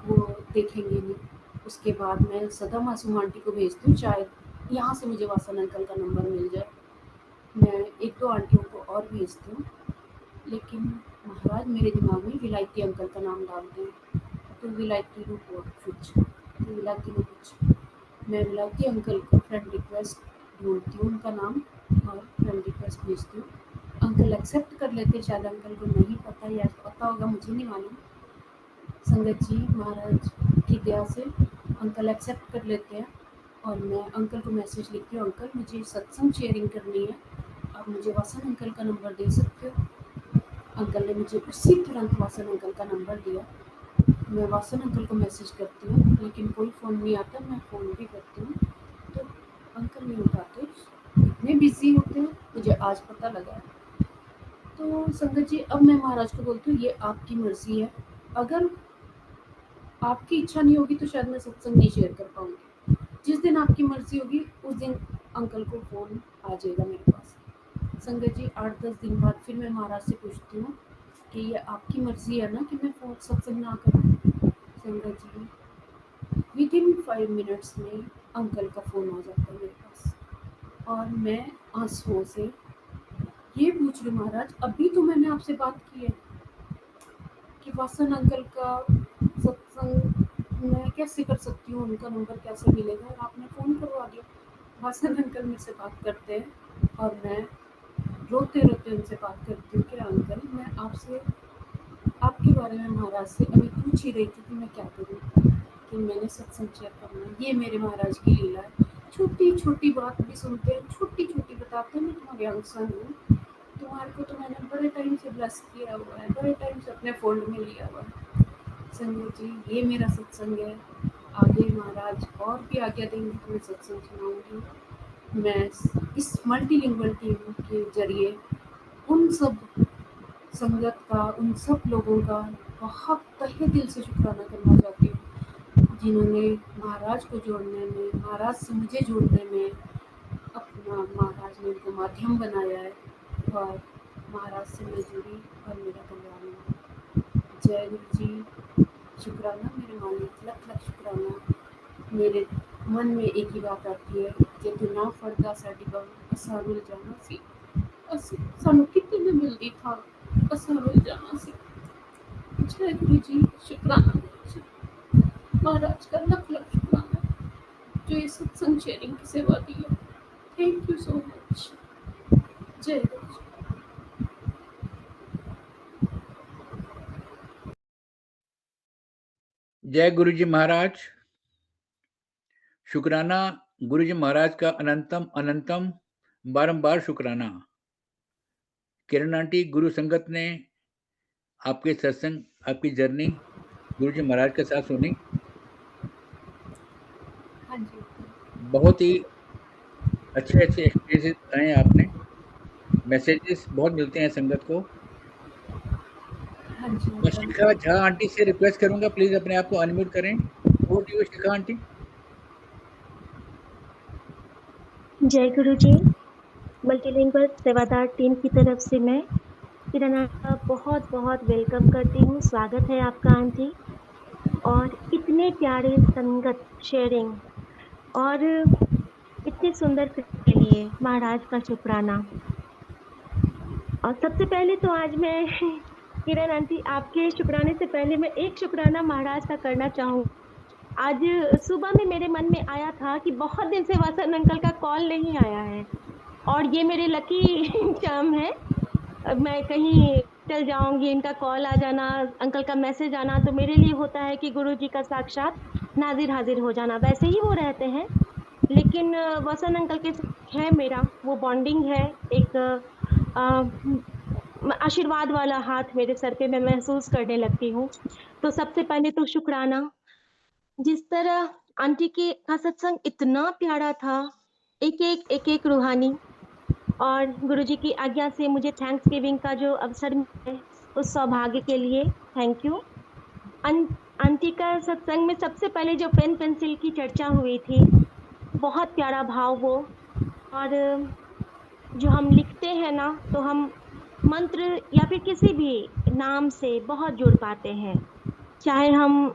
वो देखेंगे नहीं। उसके बाद मैं सदा मासूम आंटी को भेजती हूँ, शायद यहाँ से मुझे वासन अंकल का नंबर मिल जाए। मैं 1-2 आंटियों को और भेजती हूँ, लेकिन महाराज मेरे दिमाग में विलायती अंकल का नाम डालते हैं। तो विलायती रूप तो विलायती रूप मैं विलायती अंकल को फ्रेंड रिक्वेस्ट ढूंढती हूँ, उनका नाम, और फ्रेंड रिक्वेस्ट भेजती हूँ। अंकल एक्सेप्ट कर लेते, शायद अंकल को नहीं पता, या पता होगा, मुझे नहीं मालूम। संगत जी, महाराज की दया से अंकल एक्सेप्ट कर लेते हैं, और मैं अंकल को मैसेज लिखती हूँ, अंकल मुझे सत्संग शेयरिंग करनी है, आप मुझे वासन अंकल का नंबर दे सकते हो? अंकल ने मुझे उसी तुरंत वासन अंकल का नंबर दिया। मैं वासन अंकल को मैसेज करती हूँ, लेकिन कोई फ़ोन नहीं आता। मैं फ़ोन भी करती हूँ तो अंकल नहीं उठाते, इतने बिजी होते हैं, मुझे आज पता लगा। तो संगत जी, अब मैं महाराज को बोलती हूँ, ये आपकी मर्जी है, अगर आपकी इच्छा नहीं होगी तो शायद मैं सत्संग नहीं शेयर कर पाऊंगी। जिस दिन आपकी मर्जी होगी उस दिन अंकल को फ़ोन आ जाएगा मेरे पास। संगत जी, 8-10 दिन बाद फिर मैं महाराज से पूछती हूँ कि ये आपकी मर्जी है ना कि मैं फ़ोन सत्संग ना करूँ? संगत जी, विदिन 5 मिनट्स में अंकल का फ़ोन आ जाता है मेरे पास, और मैं आंसुओं से ये पूछ रही, महाराज अभी तो मैंने आपसे बात की है कि वासन अंकल का सत्संग मैं कैसे कर सकती हूँ, उनका नंबर कैसे मिलेगा, और आपने फ़ोन करवा दिया। वासन अंकल मुझसे बात करते हैं, और मैं रोते रोते उनसे बात करती हूँ कि अंकल, मैं आपसे आपके बारे में महाराज से अभी पूछ ही रही थी कि मैं क्या करूँ, कि मैंने सत्संग शेयर करना है। ये मेरे महाराज की लीला है, छोटी छोटी बात भी सुनते हैं, छोटी छोटी बताते हैं। मैं तुम्हारे अंगसन हूँ, तुम्हारे को तो मैंने बड़े टाइम से ब्लेस किया हुआ है, बड़े टाइम से अपने फोल्ड में लिया हुआ है। संगत जी, ये मेरा सत्संग है। आगे महाराज और भी आज्ञा देंगे तो मैं सत्संग सुनाऊंगी। मैं इस मल्टीलिंगुअल टीम के जरिए उन सब संगत का, उन सब लोगों का बहुत तहे दिल से शुक्राना करना चाहती हूँ जिन्होंने महाराज को जोड़ने में, महाराज से मुझे जोड़ने में अपना महाराज ने उनको माध्यम बनाया है और महाराज से मैं जुड़ी और मेरा कल्याण हुआ। जय गुरु जी। शुक्राना मेरे मालिक, लख लख शुक्राना। मेरे मन में एक ही बात आती है कि तू ना फड़दा साडी बात असा रुल जाना सी, सानू कितने में मिलती था, असा रुल जाना सी। जय गुरु जी। शुक्राना महाराज का लख लख शुक्राना जो ये सत्संग शेयरिंग की सेवा दी है। Thank you so much. जय गुरु जी। जय गुरु जी महाराज। शुक्राना गुरु जी महाराज का अनंतम अनंतम बारंबार शुक्राना। किरण आंटी, गुरु संगत ने आपके सत्संग, आपकी जर्नी गुरु जी महाराज के साथ सुनी। हाँ जी। बहुत ही अच्छे अच्छे एक्सपीरियंसेस आए आपने, मैसेजेस बहुत मिलते हैं संगत को। हाँ जी मैं अंकल। शिखा झा आंटी से रिक्वेस्ट करूंगा, प्लीज अपने आप को अनम्यूट करें। Over to you Shikha auntie. जय गुरु जी। मल्टीलिंगुअल सेवादार टीम की तरफ से मैं किरण का बहुत बहुत वेलकम करती हूँ। स्वागत है आपका आंटी। और इतने प्यारे संगत शेयरिंग और इतने सुंदर के लिए महाराज का शुक्राना। और सबसे पहले तो आज मैं किरण आंटी, आपके शुक्राने से पहले मैं एक शुक्राना महाराज का करना चाहूँ। आज सुबह में मेरे मन में आया था कि बहुत दिन से वासन अंकल का कॉल नहीं आया है और ये मेरे लकी चार्म है। मैं कहीं चल जाऊंगी, इनका कॉल आ जाना, अंकल का मैसेज आना, तो मेरे लिए होता है कि गुरु जी का साक्षात नाजिर हाजिर हो जाना। वैसे ही वो रहते हैं, लेकिन वसन अंकल के साथ है मेरा वो बॉन्डिंग है, एक आशीर्वाद वाला हाथ मेरे सर पे मैं महसूस करने लगती हूँ। तो सबसे पहले तो शुक्राना। जिस तरह आंटी के का सत्संग इतना प्यारा था, एक एक रूहानी, और गुरुजी की आज्ञा से मुझे थैंक्स गिविंग का जो अवसर मिला है, उस सौभाग्य के लिए थैंक यू। आंटी का सत्संग में सबसे पहले जो पेन पेंसिल की चर्चा हुई थी, बहुत प्यारा भाव वो। और जो हम लिखते हैं ना, तो हम मंत्र या फिर किसी भी नाम से बहुत जुड़ पाते हैं। चाहे हम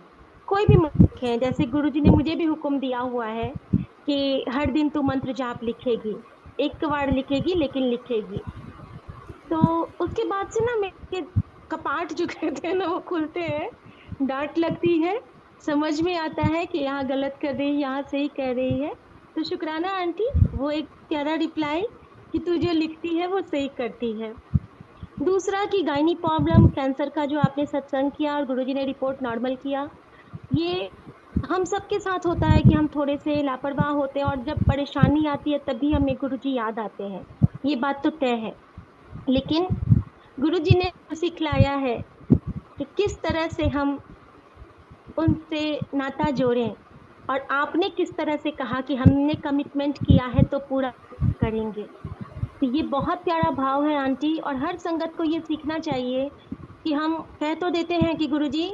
कोई भी मंत्र लिखें, जैसे गुरुजी ने मुझे भी हुक्म दिया हुआ है कि हर दिन तू मंत्र जाप लिखेगी, एक बार लिखेगी लेकिन लिखेगी। तो उसके बाद से ना मेरे कपाट जो कहते हैं ना वो खुलते हैं, डांट लगती है, समझ में आता है कि यहाँ गलत कर रही है, यहाँ सही कह रही है। तो शुक्राना आंटी, वो एक प्यारा रिप्लाई कि तू जो लिखती है वो सही करती है। दूसरा कि गायनी प्रॉब्लम, कैंसर का जो आपने सत्संग किया और गुरुजी ने रिपोर्ट नॉर्मल किया, ये हम सबके साथ होता है कि हम थोड़े से लापरवाह होते हैं और जब परेशानी आती है तभी हमें गुरुजी याद आते हैं, ये बात तो तय है। लेकिन गुरुजी ने सिखलाया है कि किस तरह से हम उनसे नाता जोड़ें, और आपने किस तरह से कहा कि हमने कमिटमेंट किया है तो पूरा करेंगे। तो ये बहुत प्यारा भाव है आंटी, और हर संगत को ये सीखना चाहिए कि हम कह तो देते हैं कि गुरुजी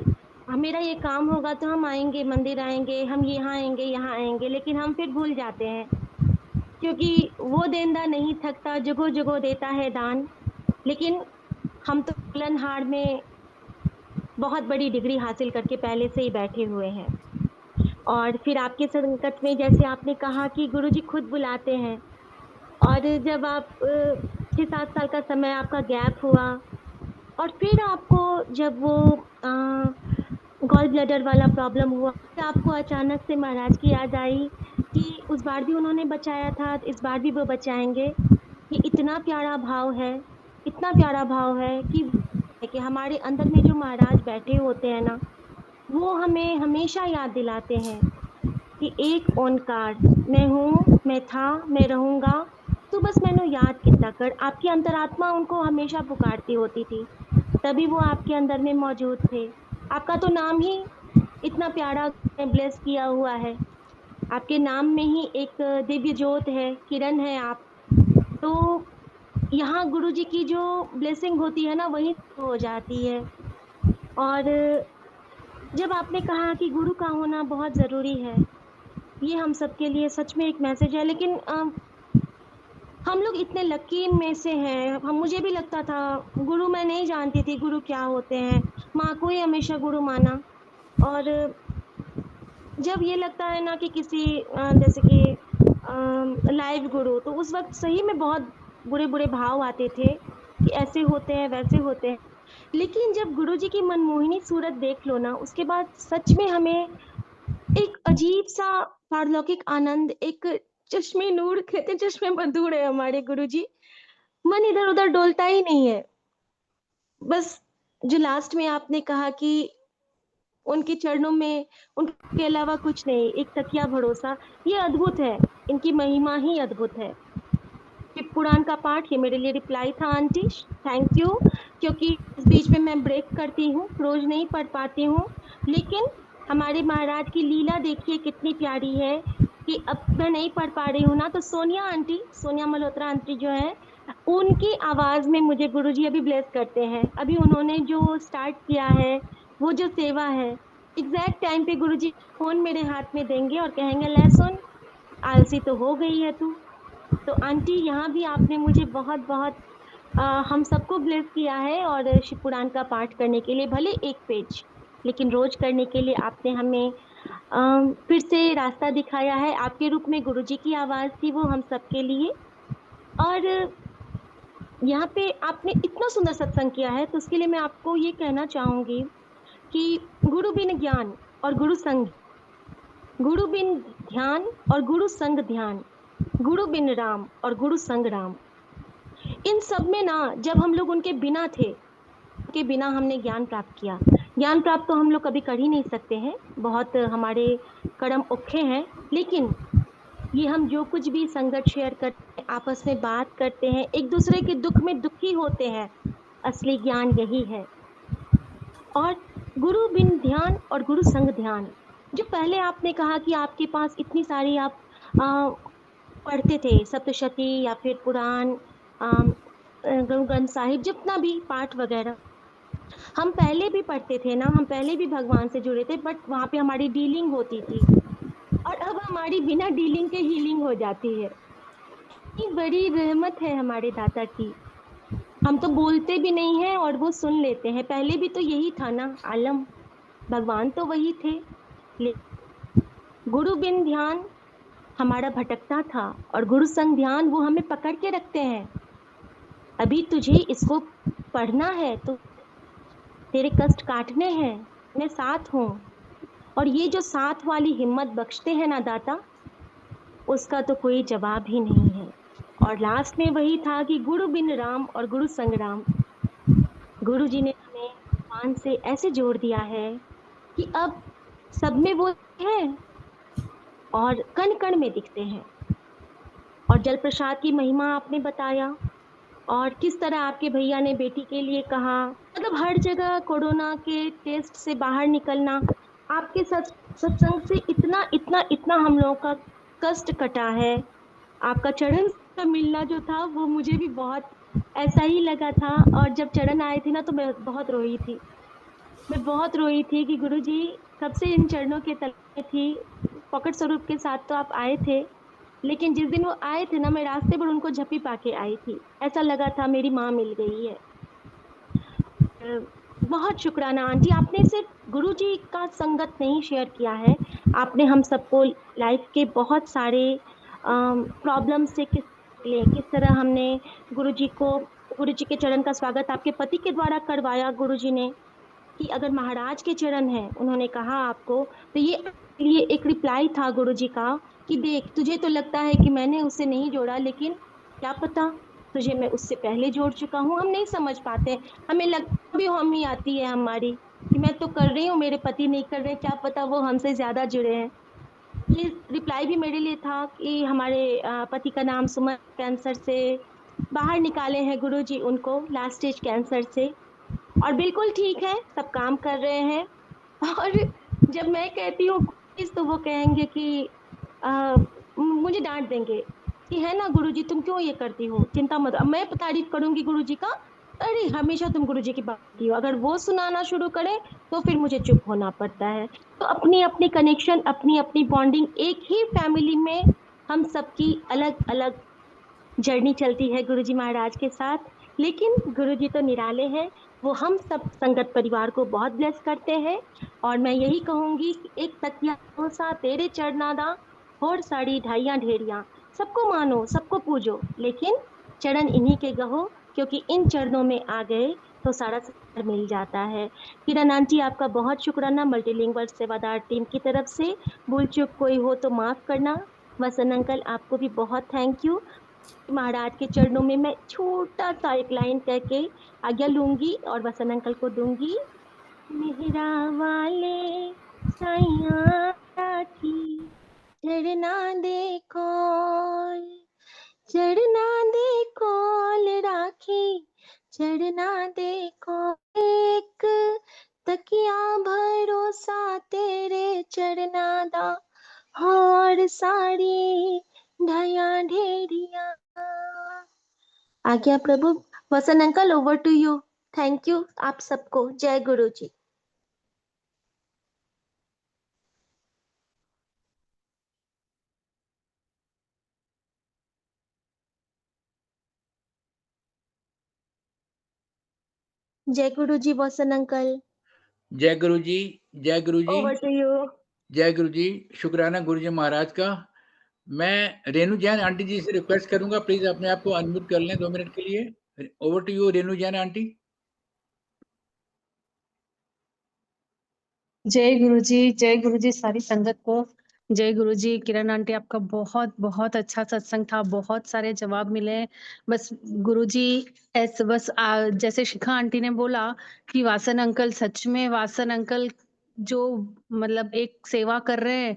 मेरा ये काम होगा तो हम आएंगे, मंदिर आएंगे, हम यहाँ आएंगे, लेकिन हम फिर भूल जाते हैं, क्योंकि वो देनदार नहीं थकता, जगो जगो देता है दान। लेकिन हम तो पालनहार में बहुत बड़ी डिग्री हासिल करके पहले से ही बैठे हुए हैं। और फिर आपके संकट में जैसे आपने कहा कि गुरुजी खुद बुलाते हैं, और जब आप 6-7 साल का समय आपका गैप हुआ, और फिर आपको जब वो गॉल ब्लैडर वाला प्रॉब्लम हुआ, फिर आपको अचानक से महाराज की याद आई कि उस बार भी उन्होंने बचाया था, इस बार भी वो बचाएंगे। ये इतना प्यारा भाव है, इतना प्यारा भाव है कि हमारे अंदर में जो महाराज बैठे होते हैं ना, वो हमें हमेशा याद दिलाते हैं कि एक ओंकार, मैं हूँ, मैं था, मैं रहूंगा, तू बस मैंने याद कितना कर। आपकी अंतरात्मा उनको हमेशा पुकारती होती थी, तभी वो आपके अंदर में मौजूद थे। आपका तो नाम ही इतना प्यारा ब्लेस किया हुआ है, आपके नाम में ही एक दिव्य ज्योत है, किरण है आप। तो यहाँ गुरु जी की जो ब्लेसिंग होती है ना, वही हो जाती है। और जब आपने कहा कि गुरु का होना बहुत ज़रूरी है, ये हम सबके लिए सच में एक मैसेज है। लेकिन हम लोग इतने लकी में से हैं, हम मुझे भी लगता था, गुरु मैं नहीं जानती थी गुरु क्या होते हैं, माँ को ही हमेशा गुरु माना। और जब ये लगता है ना कि किसी जैसे कि लाइव गुरु, तो उस वक़्त सही में बहुत बुरे-बुरे भाव आते थे कि ऐसे होते हैं, वैसे होते हैं। लेकिन जब गुरुजी की मनमोहिनी सूरत देख लो ना, उसके बाद सच में हमें एक अजीब-सा पारलौकिक आनंद, एक चश्मे नूर कहते हैं, चश्मे मधुर है हमारे गुरुजी। मन इधर-उधर डोलता ही नहीं है। बस जो लास्ट में आपने कहा कि उनके चरणों में उनके अलावा कुछ नहीं, एक तकिया भरोसा, ये अद्भुत है, इनकी महिमा ही अद्भुत है। शिव पुराण का पाठ, ये मेरे लिए रिप्लाई था आंटी, थैंक यू। क्योंकि इस बीच में मैं ब्रेक करती हूँ, रोज़ नहीं पढ़ पाती हूँ, लेकिन हमारे महाराज की लीला देखिए कितनी प्यारी है कि अब मैं नहीं पढ़ पा रही हूँ ना, तो सोनिया आंटी, सोनिया मल्होत्रा आंटी जो हैं, उनकी आवाज़ में मुझे गुरुजी अभी ब्लेस करते हैं। अभी उन्होंने जो स्टार्ट किया है, वो जो सेवा है, एग्ज़ैक्ट टाइम पे गुरुजी फ़ोन मेरे हाथ में देंगे और कहेंगे, ले सुन, आलसी तो हो गई है तू। तो आंटी यहाँ भी आपने मुझे बहुत-बहुत हम सबको ब्लेस किया है, और शिव पुराण का पाठ करने के लिए भले 1 पेज, लेकिन रोज़ करने के लिए आपने हमें फिर से रास्ता दिखाया है। आपके रूप में गुरुजी की आवाज़ थी वो हम सबके लिए। और यहाँ पे आपने इतना सुंदर सत्संग किया है, तो उसके लिए मैं आपको ये कहना चाहूँगी कि गुरु बिन ज्ञान और गुरु संग, गुरु बिन ध्यान और गुरु संग ध्यान, गुरु बिन राम और गुरु संग राम। इन सब में ना जब हम लोग उनके बिना थे, के बिना हमने ज्ञान प्राप्त किया। ज्ञान प्राप्त तो हम लोग कभी कर ही नहीं सकते हैं, बहुत हमारे कर्म औखे हैं। लेकिन ये हम जो कुछ भी संगत शेयर करते हैं, आपस में बात करते हैं, एक-दूसरे के दुःख में दुखी होते हैं, असली ज्ञान यही है। और गुरु बिन ध्यान और गुरु संग ध्यान, जो पहले आपने कहा कि आपके पास इतनी सारी आप अ, पढ़ते थे सप्तशती या फिर पुराण, गुरु ग्रंथ साहिब, जितना भी पाठ वगैरह हम पहले भी पढ़ते थे ना, हम पहले भी भगवान से जुड़े थे, बट वहाँ पे हमारी डीलिंग होती थी, और अब हमारी बिना डीलिंग के हीलिंग हो जाती है। इतनी बड़ी रहमत है हमारे दाता की। हम तो बोलते भी नहीं हैं और वो सुन लेते हैं। पहले भी तो यही था ना आलम, भगवान तो वही थे। ले गुरु बिन ध्यान हमारा भटकता था, और गुरु संग ध्यान वो हमें पकड़ के रखते हैं। अभी तुझे इसको पढ़ना है तो तेरे कष्ट काटने हैं, मैं साथ हूँ। और ये जो साथ वाली हिम्मत बख्शते हैं ना दाता, उसका तो कोई जवाब ही नहीं है। और लास्ट में वही था कि गुरु बिन राम और गुरु संग राम। गुरु जी ने हमें भगवान से ऐसे जोड़ दिया है कि अब सब में वो है और कण कण में दिखते हैं। और जल प्रसाद की महिमा आपने बताया, और किस तरह आपके भैया ने बेटी के लिए कहा, मतलब हर जगह कोरोना के टेस्ट से बाहर निकलना, आपके सत्संग से इतना इतना इतना हम लोगों का कष्ट कटा है। आपका चरण का मिलना जो था वो मुझे भी बहुत ऐसा ही लगा था। और जब चरण आए थे ना, तो मैं बहुत रोई थी, मैं बहुत रोई थी कि गुरुजी कब से इन चरणों के तले थी। पकड़ स्वरूप के साथ तो आप आए थे, लेकिन जिस दिन वो आए थे ना, मैं रास्ते पर उनको झपी पाके आई थी, ऐसा लगा था मेरी माँ मिल गई है। बहुत शुक्राना आंटी, आपने सिर्फ गुरुजी का संगत नहीं शेयर किया है, आपने हम सबको लाइफ के बहुत सारे प्रॉब्लम से किस तरह हमने गुरुजी को, गुरुजी के चरण का स्वागत आपके पति के द्वारा करवाया गुरुजी ने, कि अगर महाराज के चरण हैं, उन्होंने कहा आपको, तो ये एक रिप्लाई था गुरुजी का कि देख, तुझे तो लगता है कि मैंने उससे नहीं जोड़ा, लेकिन क्या पता तुझे मैं उससे पहले जोड़ चुका हूँ। हम नहीं समझ पाते, हमें लगता भी हम ही आती है हमारी कि मैं तो कर रही हूँ, मेरे पति नहीं कर रहे, क्या पता वो हमसे ज्यादा जुड़े हैं। ये रिप्लाई भी मेरे लिए था कि हमारे पति का नाम सुमन, कैंसर से बाहर निकाले हैं गुरुजी उनको, लास्ट स्टेज कैंसर से, और बिल्कुल ठीक है, सब काम कर रहे हैं। और जब मैं कहती हूँ कुछ, तो वो कहेंगे कि मुझे डांट देंगे कि है ना गुरुजी, तुम क्यों ये करती हो, चिंता मत, अब मैं तारीफ करूंगी गुरुजी का अरे हमेशा तुम गुरुजी की बात की हो, अगर वो सुनाना शुरू करे तो फिर मुझे चुप होना पड़ता है। तो अपनी अपनी कनेक्शन, अपनी अपनी बॉन्डिंग, एक ही फैमिली में हम सबकी अलग अलग जर्नी चलती है गुरुजी महाराज के साथ। लेकिन गुरुजी तो निराले हैं, वो हम सब संगत परिवार को बहुत ब्लेस करते हैं। और मैं यही कहूंगी कि एक तकिया भरोसा तेरे चरनादा, होर साड़ी ढाइयां ढेरियां, सबको मानो सबको पूजो, लेकिन चरण इन्हीं के गहो, क्योंकि इन चरणों में आ गए तो सारा संसार मिल जाता है। किरण आंटी, आपका बहुत शुक्राना मल्टीलिंगुअल सेवादार टीम की तरफ से। भूल चूक कोई हो तो माफ करना। वसन अंकल, आपको भी बहुत थैंक यू। महाराज के चरणों में मैं छोटा सा एक लाइन कह के आज्ञा लूंगी और वसन अंकल को दूंगी। मेहरा वाले साइया राठी, चढ़ना देखो, चढ़ना देखो राखी, चढ़ना देखो, एक तकिया भरोसा तेरे चरना दा, और साड़ी ढाया ढेरिया। आज्ञा प्रभु। Vasan uncle, over to you. Thank you आप सबको। जय गुरु जी। जय गुरु जी वसन अंकल। जय गुरु जी, जय गुरु जी, ओवर टू यू। जय गुरु जी। शुक्राना गुरु जी महाराज का। मैं रेणु जैन आंटी जी से रिक्वेस्ट करूंगा, प्लीज अपने आप को अनम्यूट कर लें 2 मिनट के लिए। Over to you Renu Jain auntie. जय गुरुजी सारी संगत को जय गुरुजी। किरण आंटी, आपका बहुत बहुत अच्छा सत्संग था, बहुत सारे जवाब मिले। बस गुरुजी जैसे शिखा आंटी ने बोला कि वासन अंकल, सच में वासन अंकल जो मतलब एक सेवा कर रहे हैं,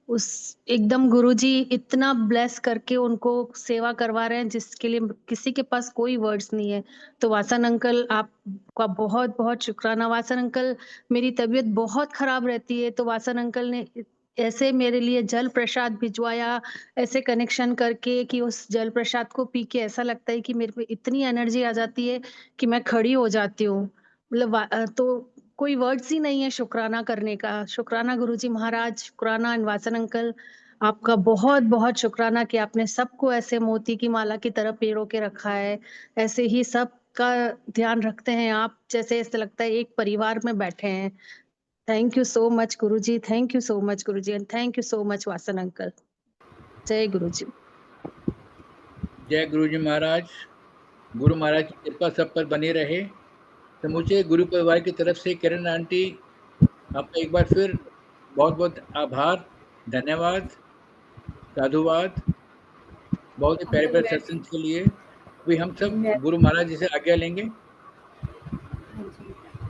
उस एकदम गुरुजी इतना ब्लेस करके उनको सेवा करवा रहे हैं जिसके लिए किसी के पास कोई वर्ड्स नहीं है। तो वासन अंकल, आपका बहुत बहुत शुक्राना। वासन अंकल, मेरी तबीयत बहुत खराब रहती है, तो वासन अंकल ने ऐसे मेरे लिए जल प्रसाद भिजवाया, ऐसे कनेक्शन करके कि उस जल प्रसाद को पी के ऐसा लगता है कि मेरे में इतनी एनर्जी आ जाती है कि मैं खड़ी हो जाती हूँ। तो कोई वर्ड्स ही नहीं है शुक्राना करने का। शुक्राना गुरुजी महाराज, शुक्राना वासन अंकल, आपका बहुत बहुत शुक्राना कि आपने सबको ऐसे मोती की माला की तरह पेड़ों के रखा है। ऐसे ही सब का ध्यान रखते हैं आप, जैसे ऐसा लगता है एक परिवार में बैठे हैं। Thank you so much Guruji, thank you so much Guruji, and thank you so much Vasan uncle. जय गुरुजी। जय गुरु जी महाराज। गुरु महाराज की कृपा सब पर बनी रहे। समूचे गुरु परिवार की तरफ से किरण आंटी, आपका एक बार फिर बहुत बहुत आभार, धन्यवाद, साधुवाद, बहुत ही प्यारे प्यारे सत्संग के लिए। अभी हम सब गुरु महाराज जी से आज्ञा लेंगे।